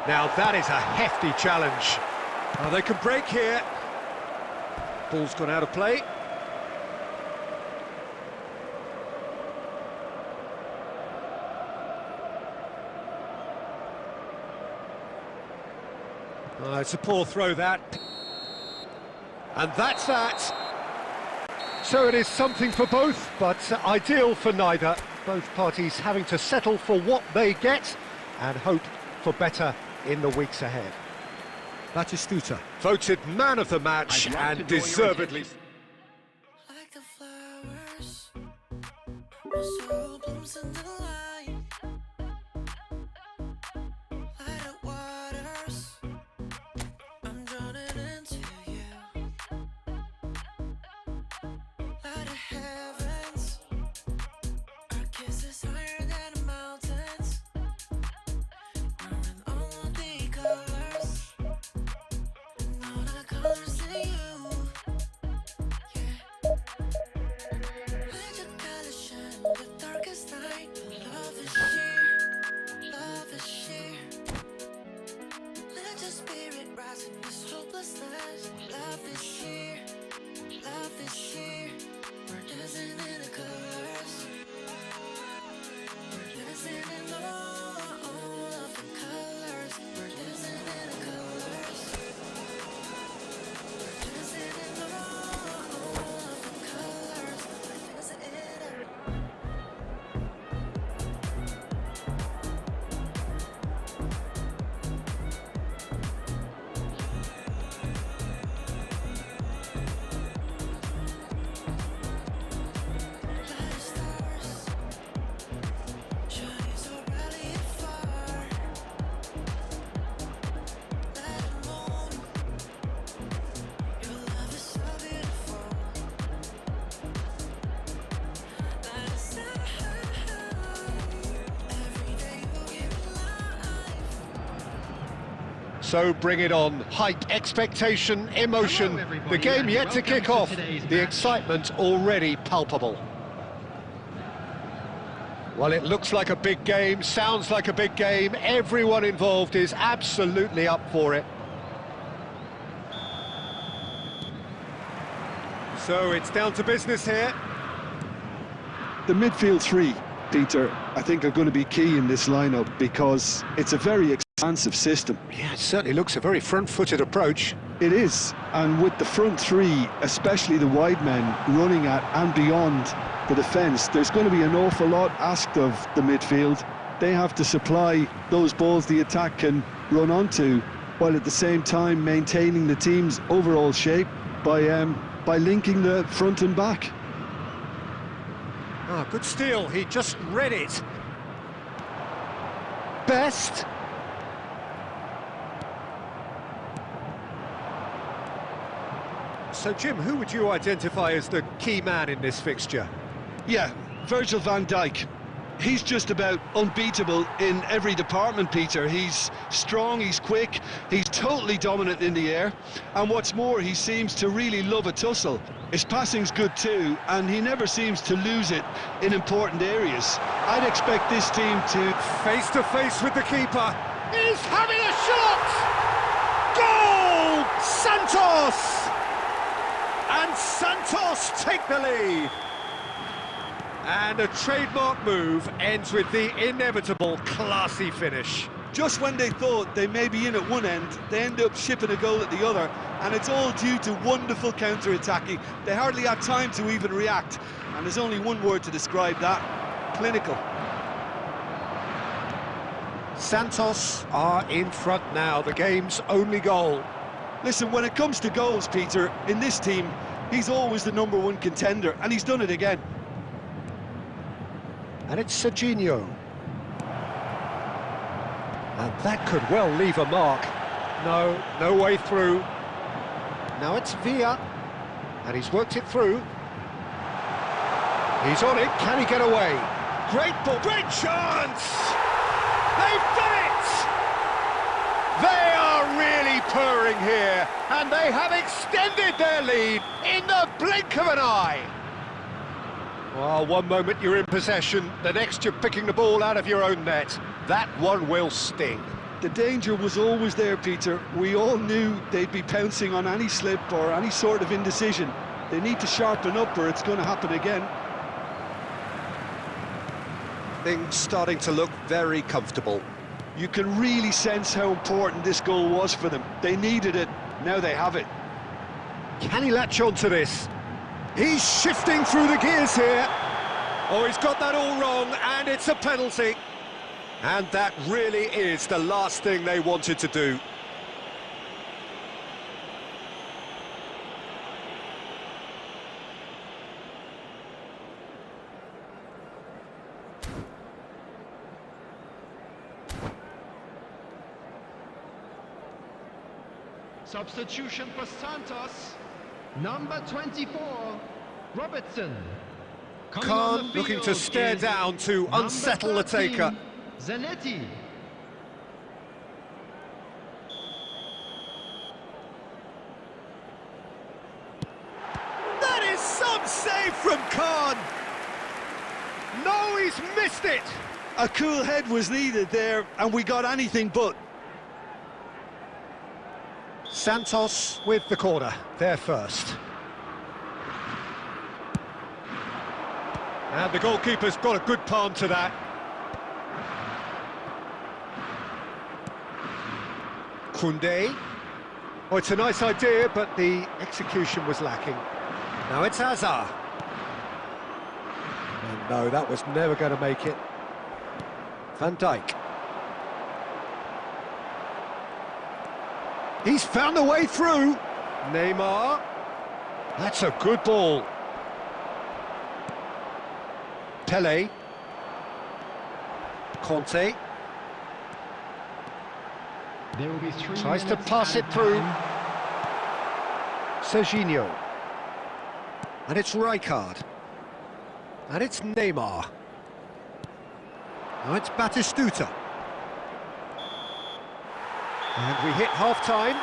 Speaker 1: Now that is a hefty challenge. Oh, they can break here. Ball's gone out of play. Oh, it's a poor throw, that. And that's that. So it is something for both, but ideal for neither. Both parties having to settle for what they get and hope for better in the weeks ahead. Batistuta, voted man of the match and deservedly.
Speaker 6: Like the flowers, the soul blooms in the light. Light up waters, I'm drowning into you. Light of heavens, our kisses higher than the mountains. We're in all the colors, and all the colors in you. Yeah. Let your color shine the darkest night.
Speaker 1: So bring it on. Hype, expectation, emotion.
Speaker 3: Hello, everybody,
Speaker 1: The game
Speaker 3: and
Speaker 1: yet to
Speaker 3: welcome
Speaker 1: kick
Speaker 3: to
Speaker 1: off.
Speaker 3: today's
Speaker 1: The
Speaker 3: match.
Speaker 1: excitement already palpable. Well, it looks like a big game, sounds like a big game. Everyone involved is absolutely up for it. So it's down to business here.
Speaker 2: The midfield three, Peter, I think are going to be key in this lineup because it's a very expansive system.
Speaker 1: Yeah, it certainly looks a very front-footed approach.
Speaker 2: It is, and with the front three, especially the wide men, running at and beyond the defence, there's going to be an awful lot asked of the midfield. They have to supply those balls the attack can run onto, while at the same time maintaining the team's overall shape by linking the front and back.
Speaker 1: Ah, good steal, he just read it. Best. So, Jim, who would you identify as the key man in this fixture?
Speaker 2: Yeah, Virgil van Dijk. He's just about unbeatable in every department, Peter. He's strong, he's quick, he's totally dominant in the air, and what's more, he seems to really love a tussle. His passing's good too, and he never seems to lose it in important areas. I'd expect this team to...
Speaker 1: Face to face with the keeper. He's having a shot! Goal! Santos! And Santos take the lead. And a trademark move ends with the inevitable classy finish.
Speaker 2: Just when they thought they may be in at one end, they end up shipping a goal at the other, and it's all due to wonderful counter-attacking. They hardly had time to even react, and there's only one word to describe that: clinical.
Speaker 1: Santos are in front now, the game's only goal.
Speaker 2: Listen, when it comes to goals, Peter, in this team, he's always the #1 contender, and he's done it again.
Speaker 1: And it's Serginho. And that could well leave a mark. No way through. Now it's Villa. And he's worked it through. He's on it, can he get away? Great ball, great chance! They've done it! They are really purring here, and they have extended their lead in the blink of an eye. Well, one moment you're in possession, the next you're picking the ball out of your own net. That one will sting.
Speaker 2: The danger was always there, Peter. We all knew they'd be pouncing on any slip or any sort of indecision. They need to sharpen up or it's going to happen again.
Speaker 1: Things starting to look very comfortable.
Speaker 2: You can really sense how important this goal was for them. They needed it, now they have it.
Speaker 1: Can he latch on to this? He's shifting through the gears here. Oh, he's got that all wrong, and it's a penalty. And that really is the last thing they wanted to do.
Speaker 3: Substitution for Santos. Number 24, Robertson. Coming on
Speaker 1: Khan
Speaker 3: the
Speaker 1: looking to
Speaker 3: field
Speaker 1: stare
Speaker 3: is
Speaker 1: down to
Speaker 3: number
Speaker 1: unsettle the
Speaker 3: 13,
Speaker 1: taker.
Speaker 3: Zanetti.
Speaker 1: That is some save from Khan. No, he's missed it.
Speaker 2: A cool head was needed there, and we got anything but.
Speaker 1: Santos with the corner, there first. And the goalkeeper's got a good palm to that. Koundé. Oh, it's a nice idea, but the execution was lacking. Now it's Hazard. And no, that was never going to make it. Van Dijk. He's found a way through. Neymar. That's a good ball. Pele. Conte.
Speaker 3: There will be 3
Speaker 1: Tries to
Speaker 3: minutes
Speaker 1: pass it
Speaker 3: added
Speaker 1: through.
Speaker 3: time.
Speaker 1: Serginho. And it's Rijkaard. And it's Neymar. Now it's Batistuta. And we hit half-time.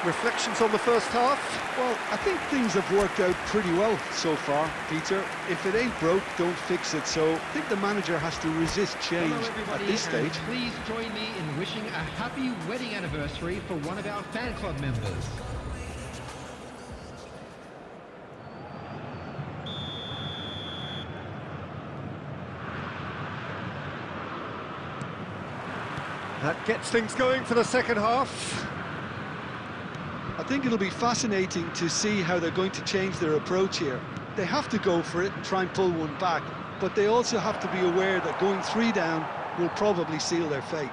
Speaker 1: Reflections on the first half?
Speaker 2: Well, I think things have worked out pretty well so far, Peter. If it ain't broke, don't fix it. So I think the manager has to resist change
Speaker 3: Hello
Speaker 2: at
Speaker 3: everybody,
Speaker 2: this
Speaker 3: and
Speaker 2: stage.
Speaker 3: please join me in wishing a happy wedding anniversary for one of our fan club members.
Speaker 1: That gets things going for the second half.
Speaker 2: I think it'll be fascinating to see how they're going to change their approach here. They have to go for it and try and pull one back, but they also have to be aware that going 3 down will probably seal their fate.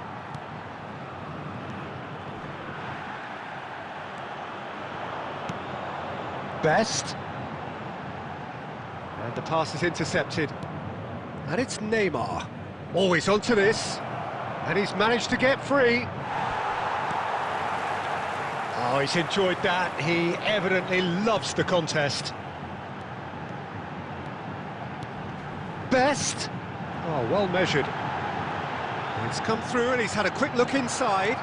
Speaker 1: Best. And the pass is intercepted. And it's Neymar. Always onto this. And he's managed to get free. Oh, he's enjoyed that. He evidently loves the contest. Best. Oh, well measured. It's come through and he's had a quick look inside.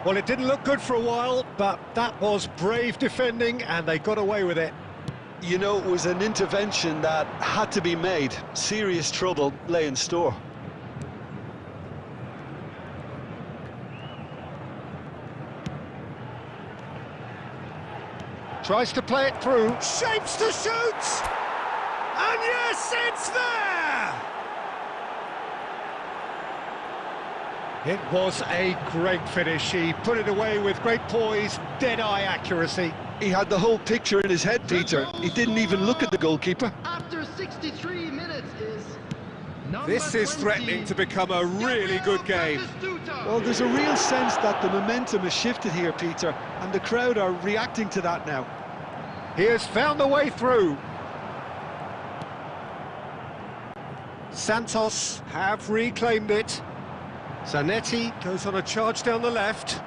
Speaker 1: Well, it didn't look good for a while, but that was brave defending and they got away with it.
Speaker 2: You know, it was an intervention that had to be made. Serious trouble lay in store.
Speaker 1: Tries to play it through, shapes to shoot! And yes, it's there! It was a great finish. He put it away with great poise, dead-eye accuracy.
Speaker 2: He had the whole picture in his head, Peter. He didn't even look at the goalkeeper.
Speaker 3: After 63 minutes is number
Speaker 1: This is
Speaker 3: 20,
Speaker 1: threatening to become a really good game.
Speaker 2: Well, there's a real sense that the momentum has shifted here, Peter, and the crowd are reacting to that now.
Speaker 1: He has found the way through. Santos have reclaimed it. Zanetti goes on a charge down the left.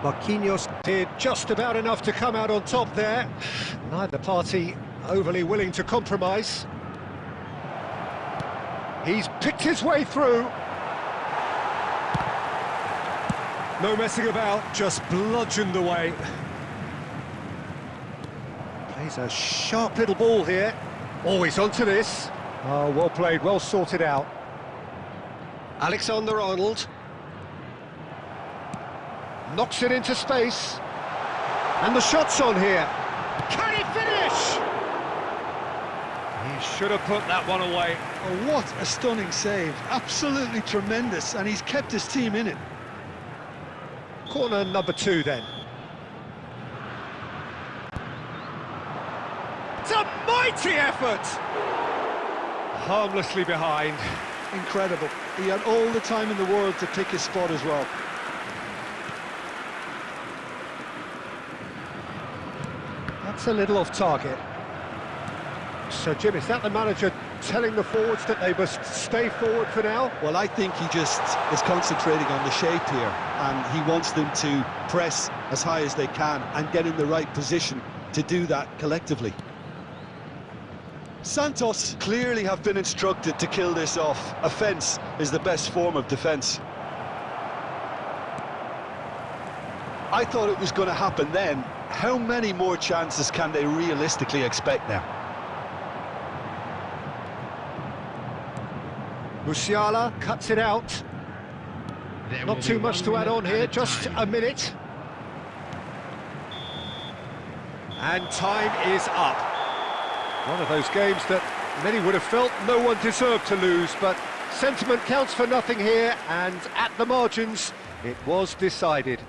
Speaker 1: Marquinhos did just about enough to come out on top there. Neither party overly willing to compromise. He's picked his way through. No messing about, just bludgeoned away. Plays a sharp little ball here. Always onto this. Oh, well played, well sorted out. Alexander-Arnold. Knocks it into space. And the shot's on here. Can he finish? He should have put that one away.
Speaker 2: Oh, what a stunning save. Absolutely tremendous, and he's kept his team in it.
Speaker 1: Corner number 2 then. It's a mighty effort! Harmlessly behind.
Speaker 2: Incredible. He had all the time in the world to pick his spot as well.
Speaker 1: That's a little off target. So, Jim, is that the manager telling the forwards that they must stay forward for now?
Speaker 2: Well, I think he just is concentrating on the shape here, and he wants them to press as high as they can and get in the right position to do that collectively. Santos clearly have been instructed to kill this off. Offence is the best form of defence. I thought it was going to happen then. How many more chances can they realistically expect now?
Speaker 1: Musiala cuts it out.
Speaker 3: There will
Speaker 1: Not
Speaker 3: be
Speaker 1: too much
Speaker 3: 1
Speaker 1: to add
Speaker 3: minute
Speaker 1: on here,
Speaker 3: added
Speaker 1: just
Speaker 3: time.
Speaker 1: a minute. And time is up. One of those games that many would have felt no one deserved to lose, but sentiment counts for nothing here, and at the margins, it was decided.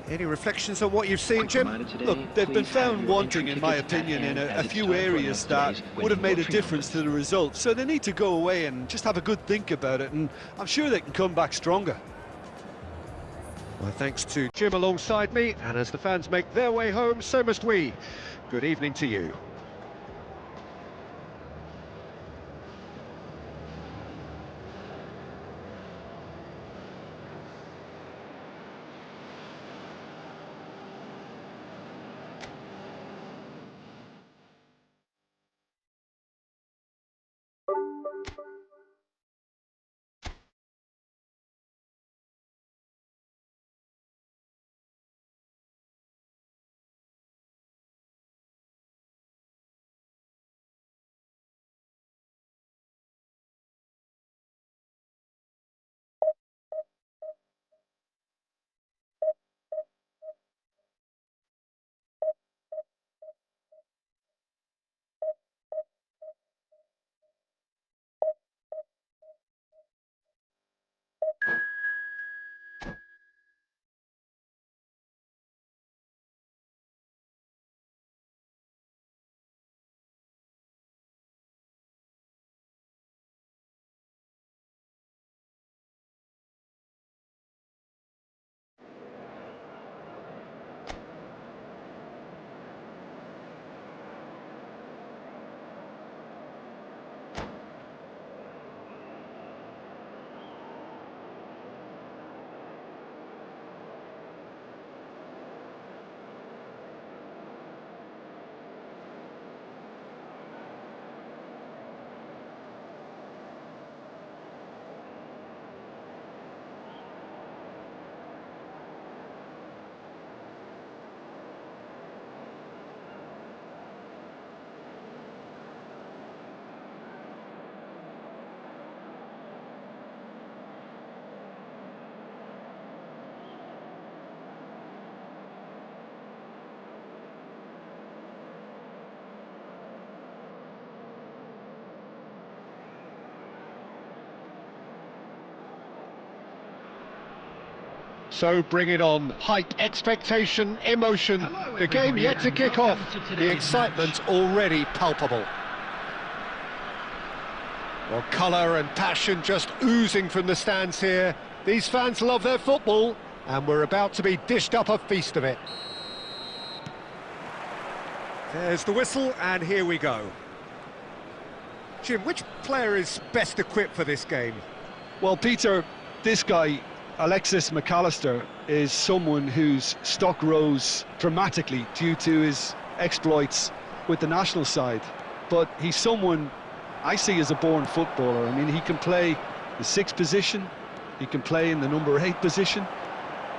Speaker 1: Any reflections on what you've seen, Jim?
Speaker 2: Look, they've been found wanting, in my opinion, in a few areas that would have made a difference to the result. So they need to go away and just have a good think about it, and I'm sure they can come back stronger.
Speaker 1: Well, thanks to Jim alongside me, and as the fans make their way home, so must we. Good evening to you. So bring it on. Hype, expectation, emotion. The game yet to kick off. The excitement already palpable. Well, colour and passion just oozing from the stands here. These fans love their football, and we're about to be dished up a feast of it. There's the whistle, and here we go. Jim, which player is best equipped for this game?
Speaker 2: Well, Peter, this guy, Alexis McAllister, is someone whose stock rose dramatically due to his exploits with the national side. But he's someone I see as a born footballer. I mean, he can play the 6th position, he can play in the number 8 position,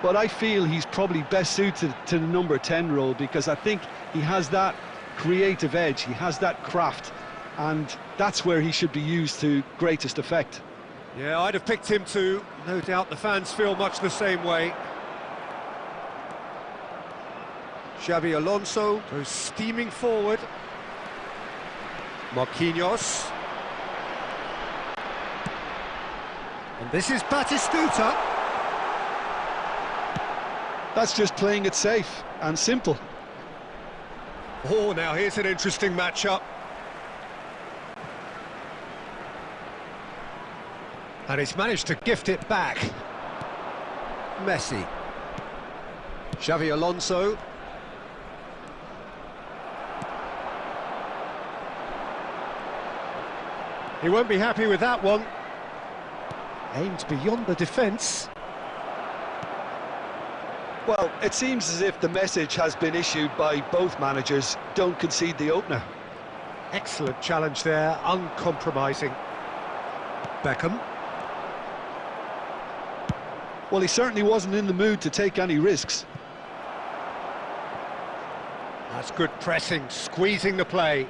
Speaker 2: but I feel he's probably best suited to the number 10 role because I think he has that creative edge, he has that craft, and that's where he should be used to greatest effect.
Speaker 1: Yeah, I'd have picked him too. No doubt the fans feel much the same way. Xabi Alonso goes steaming forward. Marquinhos. And this is Batistuta.
Speaker 2: That's just playing it safe and simple.
Speaker 1: Oh, now here's an interesting matchup. And he's managed to gift it back. Messi. Xabi Alonso. He won't be happy with that one. Aimed beyond the defence.
Speaker 2: Well, it seems as if the message has been issued by both managers: don't concede the opener.
Speaker 1: Excellent challenge there, uncompromising. Beckham.
Speaker 2: Well, he certainly wasn't in the mood to take any risks.
Speaker 1: That's good pressing, squeezing the play.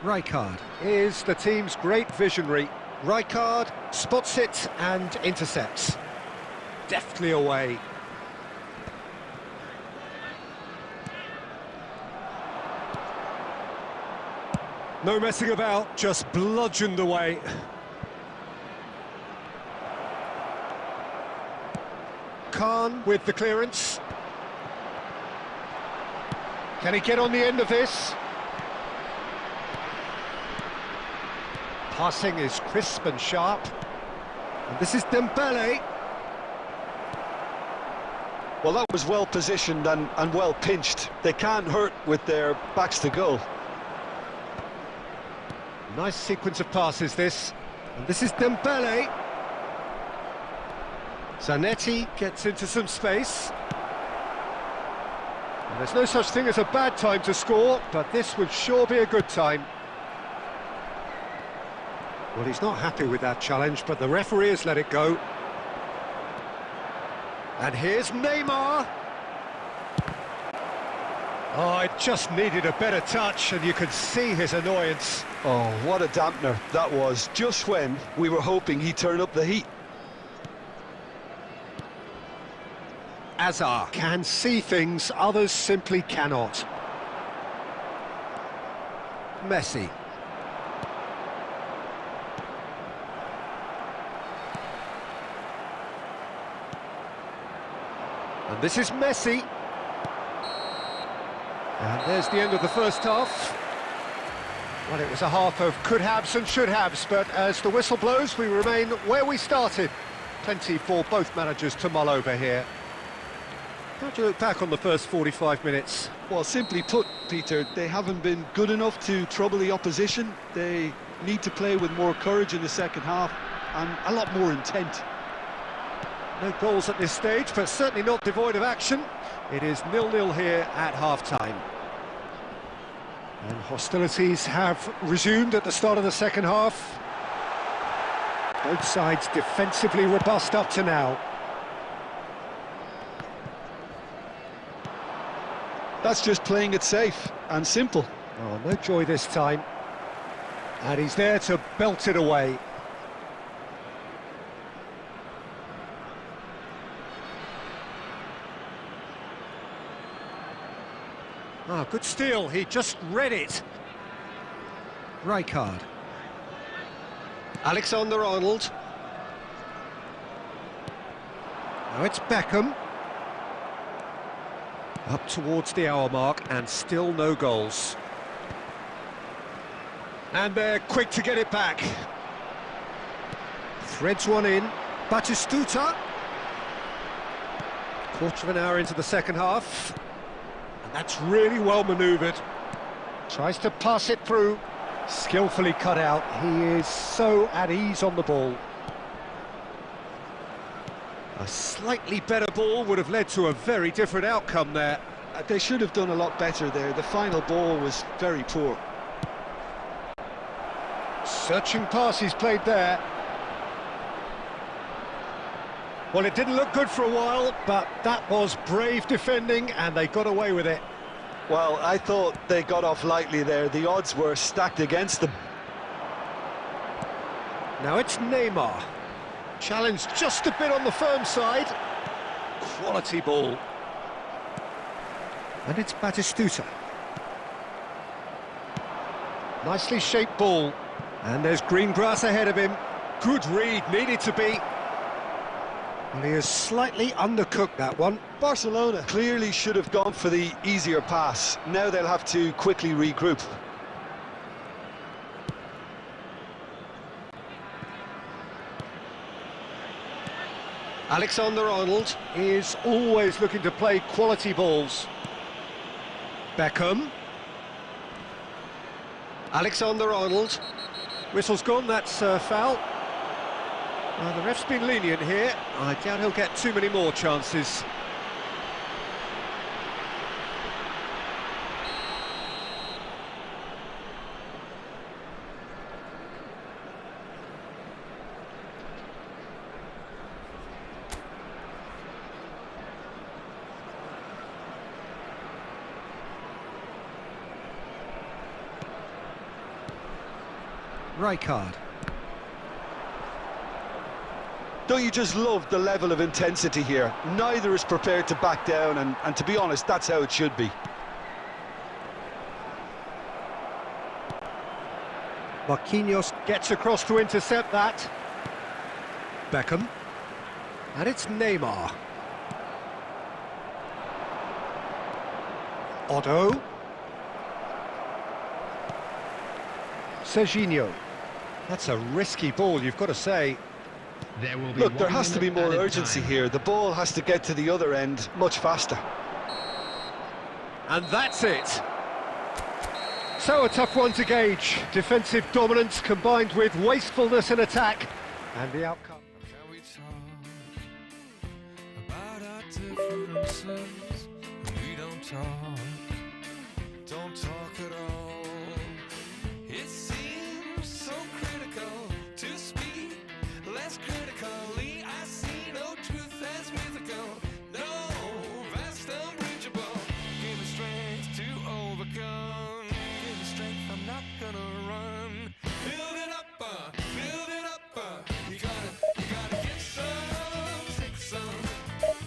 Speaker 1: Rijkaard is the team's great visionary. Rijkaard spots it and intercepts. Deftly away. No messing about, just bludgeoned away. Khan with the clearance. Can he get on the end of this? Passing is crisp and sharp. And this is Dembele.
Speaker 2: Well, that was well positioned and well pinched. They can't hurt with their backs to goal.
Speaker 1: Nice sequence of passes this. And this is Dembele. Zanetti gets into some space. And there's no such thing as a bad time to score, but this would sure be a good time. Well, he's not happy with that challenge, but the referee has let it go. And here's Neymar. Oh, it just needed a better touch, and you could see his annoyance.
Speaker 2: Oh, what a dampener that was, just when we were hoping he'd turn up the heat.
Speaker 1: Azar can see things others simply cannot. Messi. And this is Messi. And there's the end of the first half. Well, it was a half of could-haves and should-haves, but as the whistle blows, we remain where we started. Plenty for both managers to mull over here. How do you look back on the first 45 minutes?
Speaker 2: Well, simply put, Peter, they haven't been good enough to trouble the opposition. They need to play with more courage in the second half and a lot more intent.
Speaker 1: No goals at this stage, but certainly not devoid of action. It is 0-0 here at half-time. And hostilities have resumed at the start of the second half. Both sides defensively robust up to now.
Speaker 2: That's just playing it safe and simple.
Speaker 1: Oh, no joy this time. And he's there to belt it away. Ah, good steal, he just read it. Rijkaard. Alexander-Arnold. Now it's Beckham. Up towards the hour mark and still no goals. And they're quick to get it back. Threads one in. Batistuta. Quarter of an hour into the second half. And that's really well manoeuvred. Tries to pass it through. Skillfully cut out. He is so at ease on the ball. A slightly better ball would have led to a very different outcome there.
Speaker 2: They should have done a lot better there. The final ball was very poor.
Speaker 1: Searching pass he's played there. Well, it didn't look good for a while, but that was brave defending and they got away with it.
Speaker 2: Well, I thought they got off lightly there. The odds were stacked against them.
Speaker 1: Now it's Neymar. Challenged just a bit on the firm side. Quality ball. And it's Batistuta. Nicely shaped ball. And there's green grass ahead of him. Good read, needed to be. Well, he has slightly undercooked that one.
Speaker 2: Barcelona clearly should have gone for the easier pass. Now they'll have to quickly regroup.
Speaker 1: Alexander-Arnold is always looking to play quality balls. Beckham. Alexander-Arnold. Whistle's gone, that's foul. The ref's been lenient here. I doubt he'll get too many more chances. Rijkaard.
Speaker 2: Don't you just love the level of intensity here? Neither is prepared to back down, and to be honest, that's how it should be.
Speaker 1: Marquinhos gets across to intercept that. Beckham. And it's Neymar. Otto. Serginho. That's a risky ball, you've got to say.
Speaker 2: Look, there has to be more urgency here. The ball has to get to the other end much faster.
Speaker 1: And that's it. So a tough one to gauge. Defensive dominance combined with wastefulness in attack. And the outcome.
Speaker 6: Can we talk about our differences? We don't talk at all. It seems so critical to speak less critically. I see no truth as mythical, no vast unbreachable. Give me strength to overcome. Give me strength, I'm not gonna run. Build it up, you gotta get some, take some,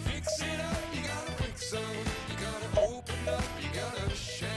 Speaker 6: fix it up. You gotta break some, you gotta open up, you gotta share.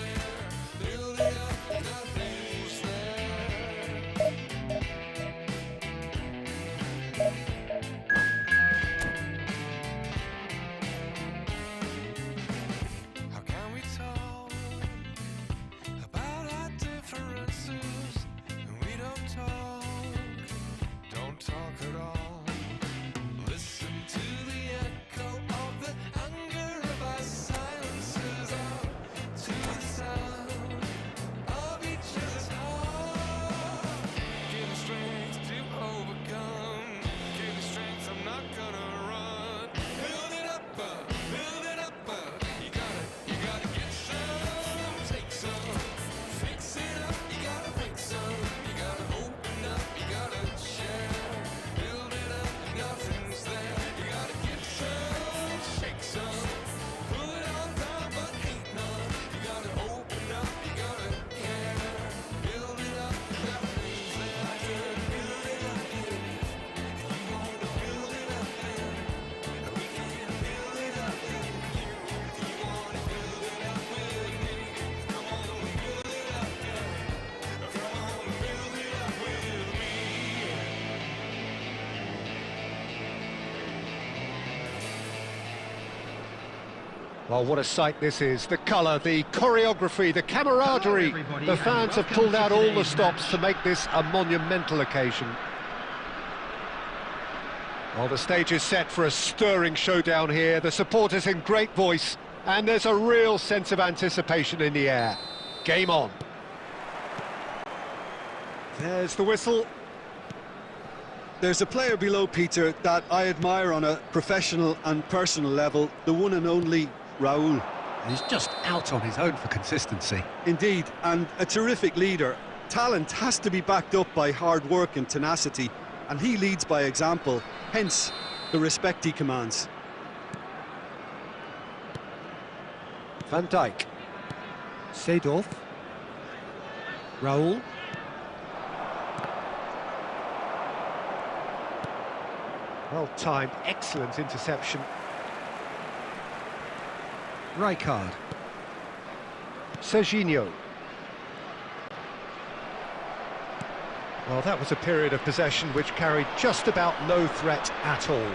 Speaker 1: Well, what a sight this is. The colour, the choreography, the camaraderie.
Speaker 3: everybody,
Speaker 1: The
Speaker 3: and
Speaker 1: fans have
Speaker 3: welcome
Speaker 1: pulled
Speaker 3: to
Speaker 1: out all the
Speaker 3: today's
Speaker 1: stops
Speaker 3: match.
Speaker 1: to make this a monumental occasion. Well, the stage is set for a stirring showdown here. The supporters in great voice, and there's a real sense of anticipation in the air. Game on. There's the whistle.
Speaker 2: There's a player below, Peter, that I admire on a professional and personal level, the one and only Raúl.
Speaker 1: He's just out on his own for consistency.
Speaker 2: Indeed, and a terrific leader. Talent has to be backed up by hard work and tenacity, and he leads by example, hence the respect he commands.
Speaker 1: Van Dijk. Seedorf. Raúl. Well timed, excellent interception. Rijkaard. Serginho. Well, that was a period of possession which carried just about no threat at all.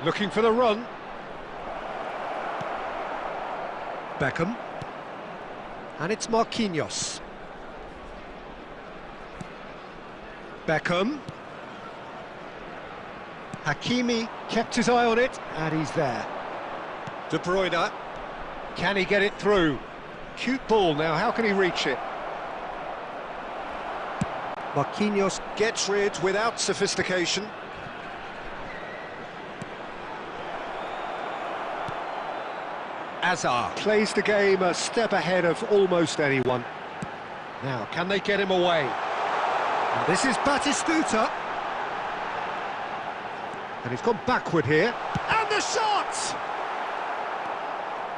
Speaker 1: Looking for the run. Beckham. And it's Marquinhos. Beckham. Hakimi kept his eye on it, and he's there. De Bruyne. Can he get it through? Cute ball now, how can he reach it? Marquinhos gets rid without sophistication. Hazard plays the game a step ahead of almost anyone. Now, can they get him away? And this is Batistuta. And he's gone backward here. And the shot!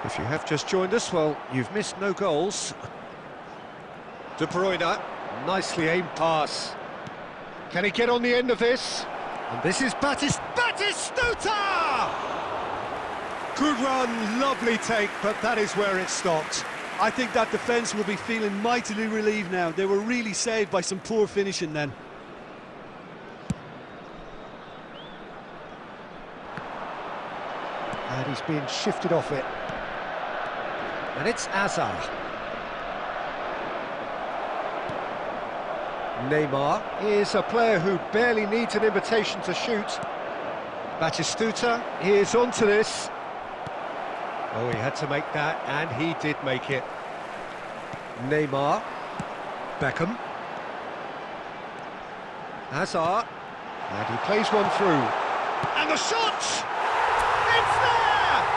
Speaker 1: If you have just joined us, well, you've missed no goals. De Bruyne, nicely aimed pass. Can he get on the end of this? And this is Batistuta! Good run, lovely take, but that is where it stopped.
Speaker 2: I think that defence will be feeling mightily relieved now. They were really saved by some poor finishing then.
Speaker 1: And he's being shifted off it. And it's Hazard. Neymar is a player who barely needs an invitation to shoot. Batistuta is onto this. Oh, he had to make that, and he did make it. Neymar. Beckham. Hazard. And he plays one through. And the shot! It's there!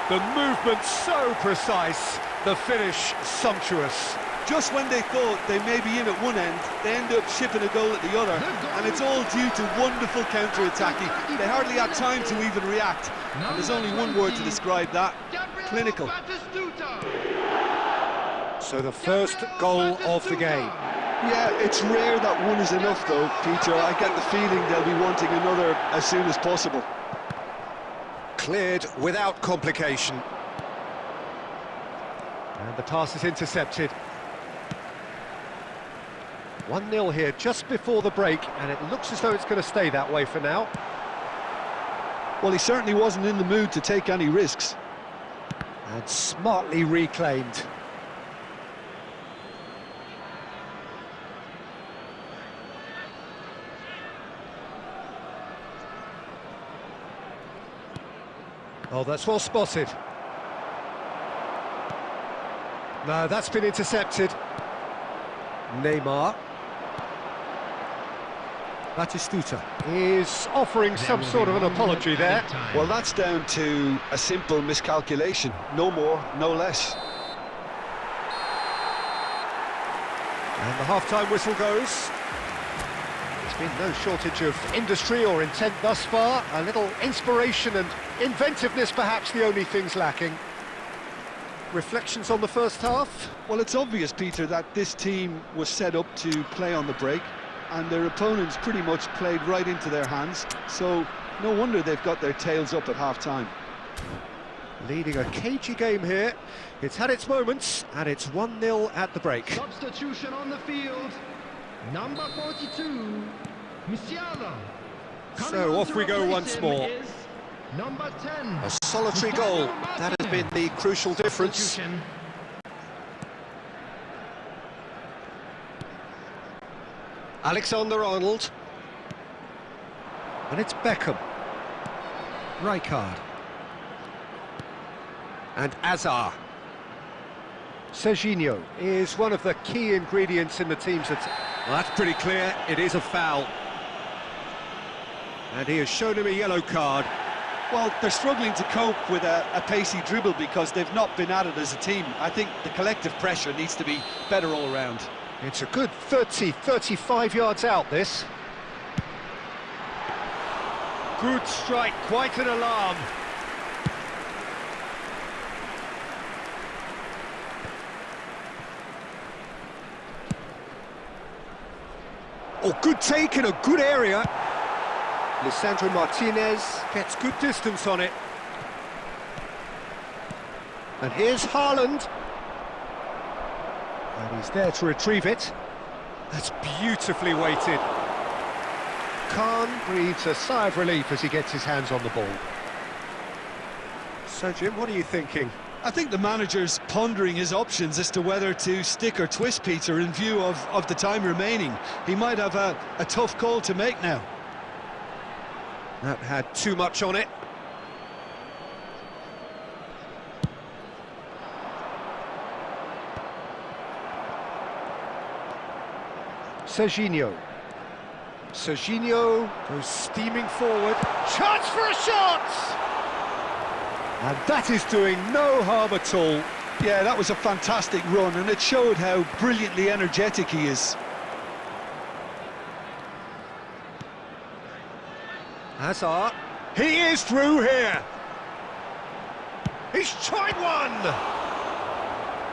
Speaker 1: The movement so precise, the finish sumptuous.
Speaker 2: Just when they thought they may be in at one end, they end up shipping a goal at the other, and it's all due to wonderful counter-attacking. They hardly had time to even react, and there's only one word to describe that: clinical.
Speaker 1: So the first goal of the game.
Speaker 2: Yeah, it's rare that one is enough though, Peter. I get the feeling they'll be wanting another as soon as possible.
Speaker 1: Cleared without complication. And the pass is intercepted. 1-0 here just before the break, and it looks as though it's going to stay that way for now.
Speaker 2: Well, he certainly wasn't in the mood to take any risks.
Speaker 1: And smartly reclaimed. Oh, that's well spotted. No, that's been intercepted. Neymar. Batistuta is offering some sort of an apology there.
Speaker 2: Well, that's down to a simple miscalculation. No more, no less.
Speaker 1: And the half-time whistle goes. There's been no shortage of industry or intent thus far. A little inspiration and inventiveness, perhaps the only things lacking. Reflections on the first half?
Speaker 2: Well, it's obvious, Peter, that this team was set up to play on the break, and their opponents pretty much played right into their hands, so no wonder they've got their tails up at half-time.
Speaker 1: Leading a cagey game here. It's had its moments, and it's 1-0 at the break.
Speaker 3: Substitution on the field. Number 42, Musiala.
Speaker 1: So off we go once more.
Speaker 3: Number 10.
Speaker 1: A solitary goal. That has been the crucial difference.
Speaker 3: Substitution.
Speaker 1: Alexander-Arnold. And it's Beckham. Rijkaard. And Azar. Serginho is one of the key ingredients in the team's attack. Well, that's pretty clear. It is a foul. And he has shown him a yellow card.
Speaker 2: Well, they're struggling to cope with a pacey dribble because they've not been at it as a team. I think the collective pressure needs to be better all around.
Speaker 1: It's a good 35 yards out, this. Good strike, quite an alarm. Oh, good take in a good area. Lisandro Martinez gets good distance on it. And here's Haaland. And he's there to retrieve it. That's beautifully weighted. Khan breathes a sigh of relief as he gets his hands on the ball. So, Jim, what are you thinking?
Speaker 2: I think the manager's pondering his options as to whether to stick or twist Peter in view of the time remaining. He might have a tough call to make now.
Speaker 1: That had too much on it. Serginho. Serginho goes steaming forward. Chance for a shot! And that is doing no harm at all.
Speaker 2: Yeah, that was a fantastic run, and it showed how brilliantly energetic he is.
Speaker 1: Hazard. He is through here. He's tried one!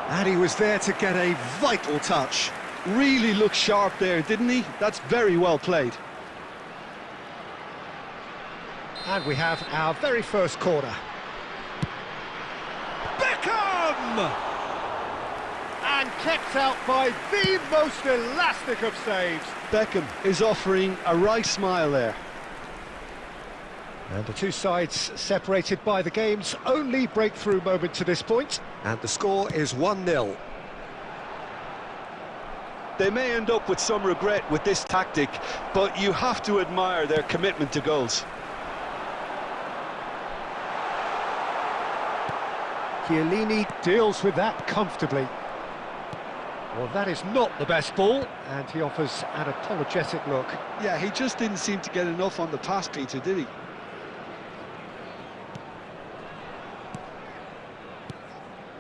Speaker 1: And he was there to get a vital touch.
Speaker 2: Really looked sharp there, didn't he? That's very well played.
Speaker 1: And we have our very first corner. Beckham! And kept out by the most elastic of saves.
Speaker 2: Beckham is offering a right smile there.
Speaker 1: And the two sides separated by the game's only breakthrough moment to this point. And the score is 1-0.
Speaker 2: They may end up with some regret with this tactic, but you have to admire their commitment to goals.
Speaker 1: Chiellini deals with that comfortably. Well, that is not the best ball, and he offers an apologetic look.
Speaker 2: Yeah, he just didn't seem to get enough on the pass, Peter, did he?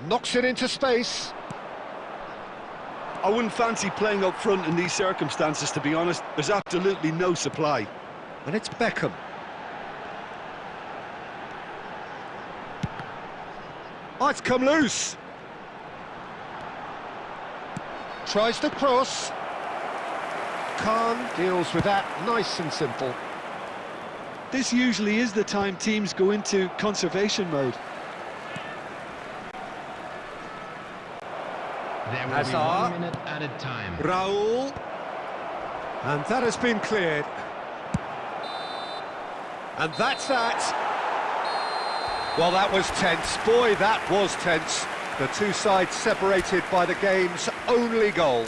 Speaker 1: Knocks it into space.
Speaker 2: I wouldn't fancy playing up front in these circumstances, to be honest. There's absolutely no supply.
Speaker 1: And it's Beckham. Oh, it's come loose. Tries the cross. Khan deals with that nice and simple.
Speaker 2: This usually is the time teams go into conservation mode.
Speaker 3: There will be
Speaker 1: Hazard.
Speaker 3: 1 minute added time.
Speaker 1: Raul. And that has been cleared. And that's that. Well, that was tense. Boy, that was tense. The two sides separated by the game's only goal.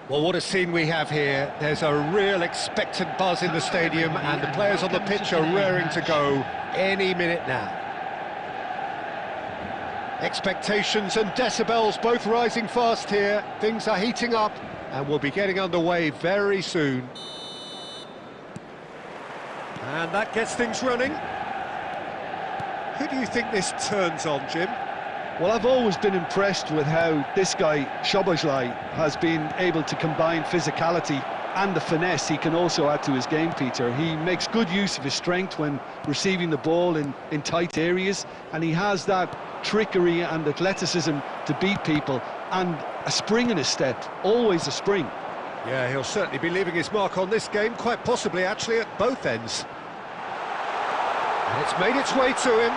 Speaker 1: Well, what a scene we have here. There's a real expectant buzz in the stadium, and the players on the pitch are raring to go any minute now. Expectations and decibels both rising fast here. Things are heating up, and we'll be getting underway very soon. And that gets things running. Who do you think this turns on, Jim?
Speaker 2: Well, I've always been impressed with how this guy, Szoboszlai, has been able to combine physicality and the finesse he can also add to his game, Peter. He makes good use of his strength when receiving the ball in tight areas, and he has that trickery and athleticism to beat people, and a spring in his step, always a spring.
Speaker 1: Yeah, he'll certainly be leaving his mark on this game, quite possibly actually at both ends. And it's made its way to him.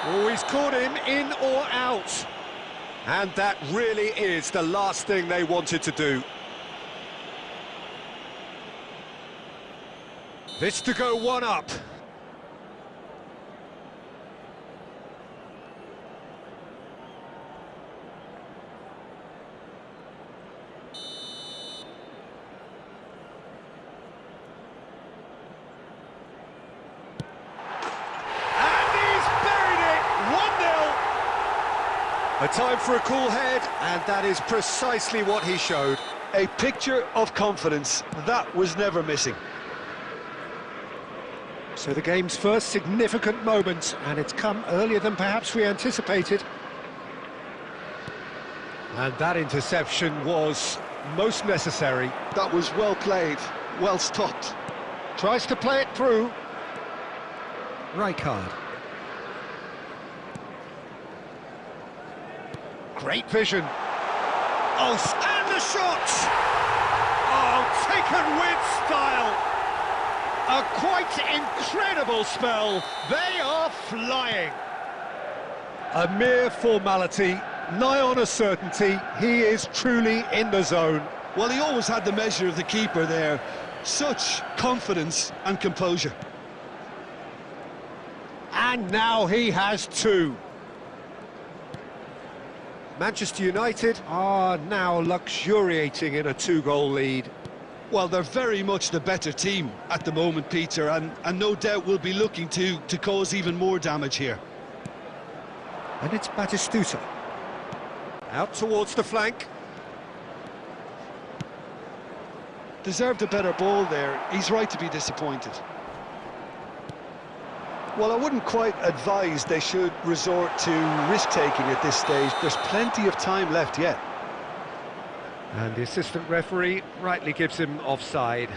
Speaker 1: Oh, he's caught him in or out. And that really is the last thing they wanted to do. This to go one up. A time for a cool head, and that is precisely what he showed.
Speaker 2: A picture of confidence that was never missing.
Speaker 1: So the game's first significant moment, and it's come earlier than perhaps we anticipated. And that interception was most necessary.
Speaker 2: That was well played, well stopped.
Speaker 1: Tries to play it through. Rijkaard. Great vision. Oh, and the shot! Oh, taken with style. A quite incredible spell. They are flying. A mere formality, nigh on a certainty. He is truly in the zone.
Speaker 2: Well, he always had the measure of the keeper there. Such confidence and composure.
Speaker 1: And now he has two. Manchester United are now luxuriating in a two-goal lead.
Speaker 2: Well, they're very much the better team at the moment, Peter, and no doubt will be looking to cause even more damage here.
Speaker 1: And it's Batistuta. Out towards the flank.
Speaker 2: Deserved a better ball there. He's right to be disappointed. Well, I wouldn't quite advise they should resort to risk-taking at this stage. There's plenty of time left yet.
Speaker 1: And the assistant referee rightly gives him offside.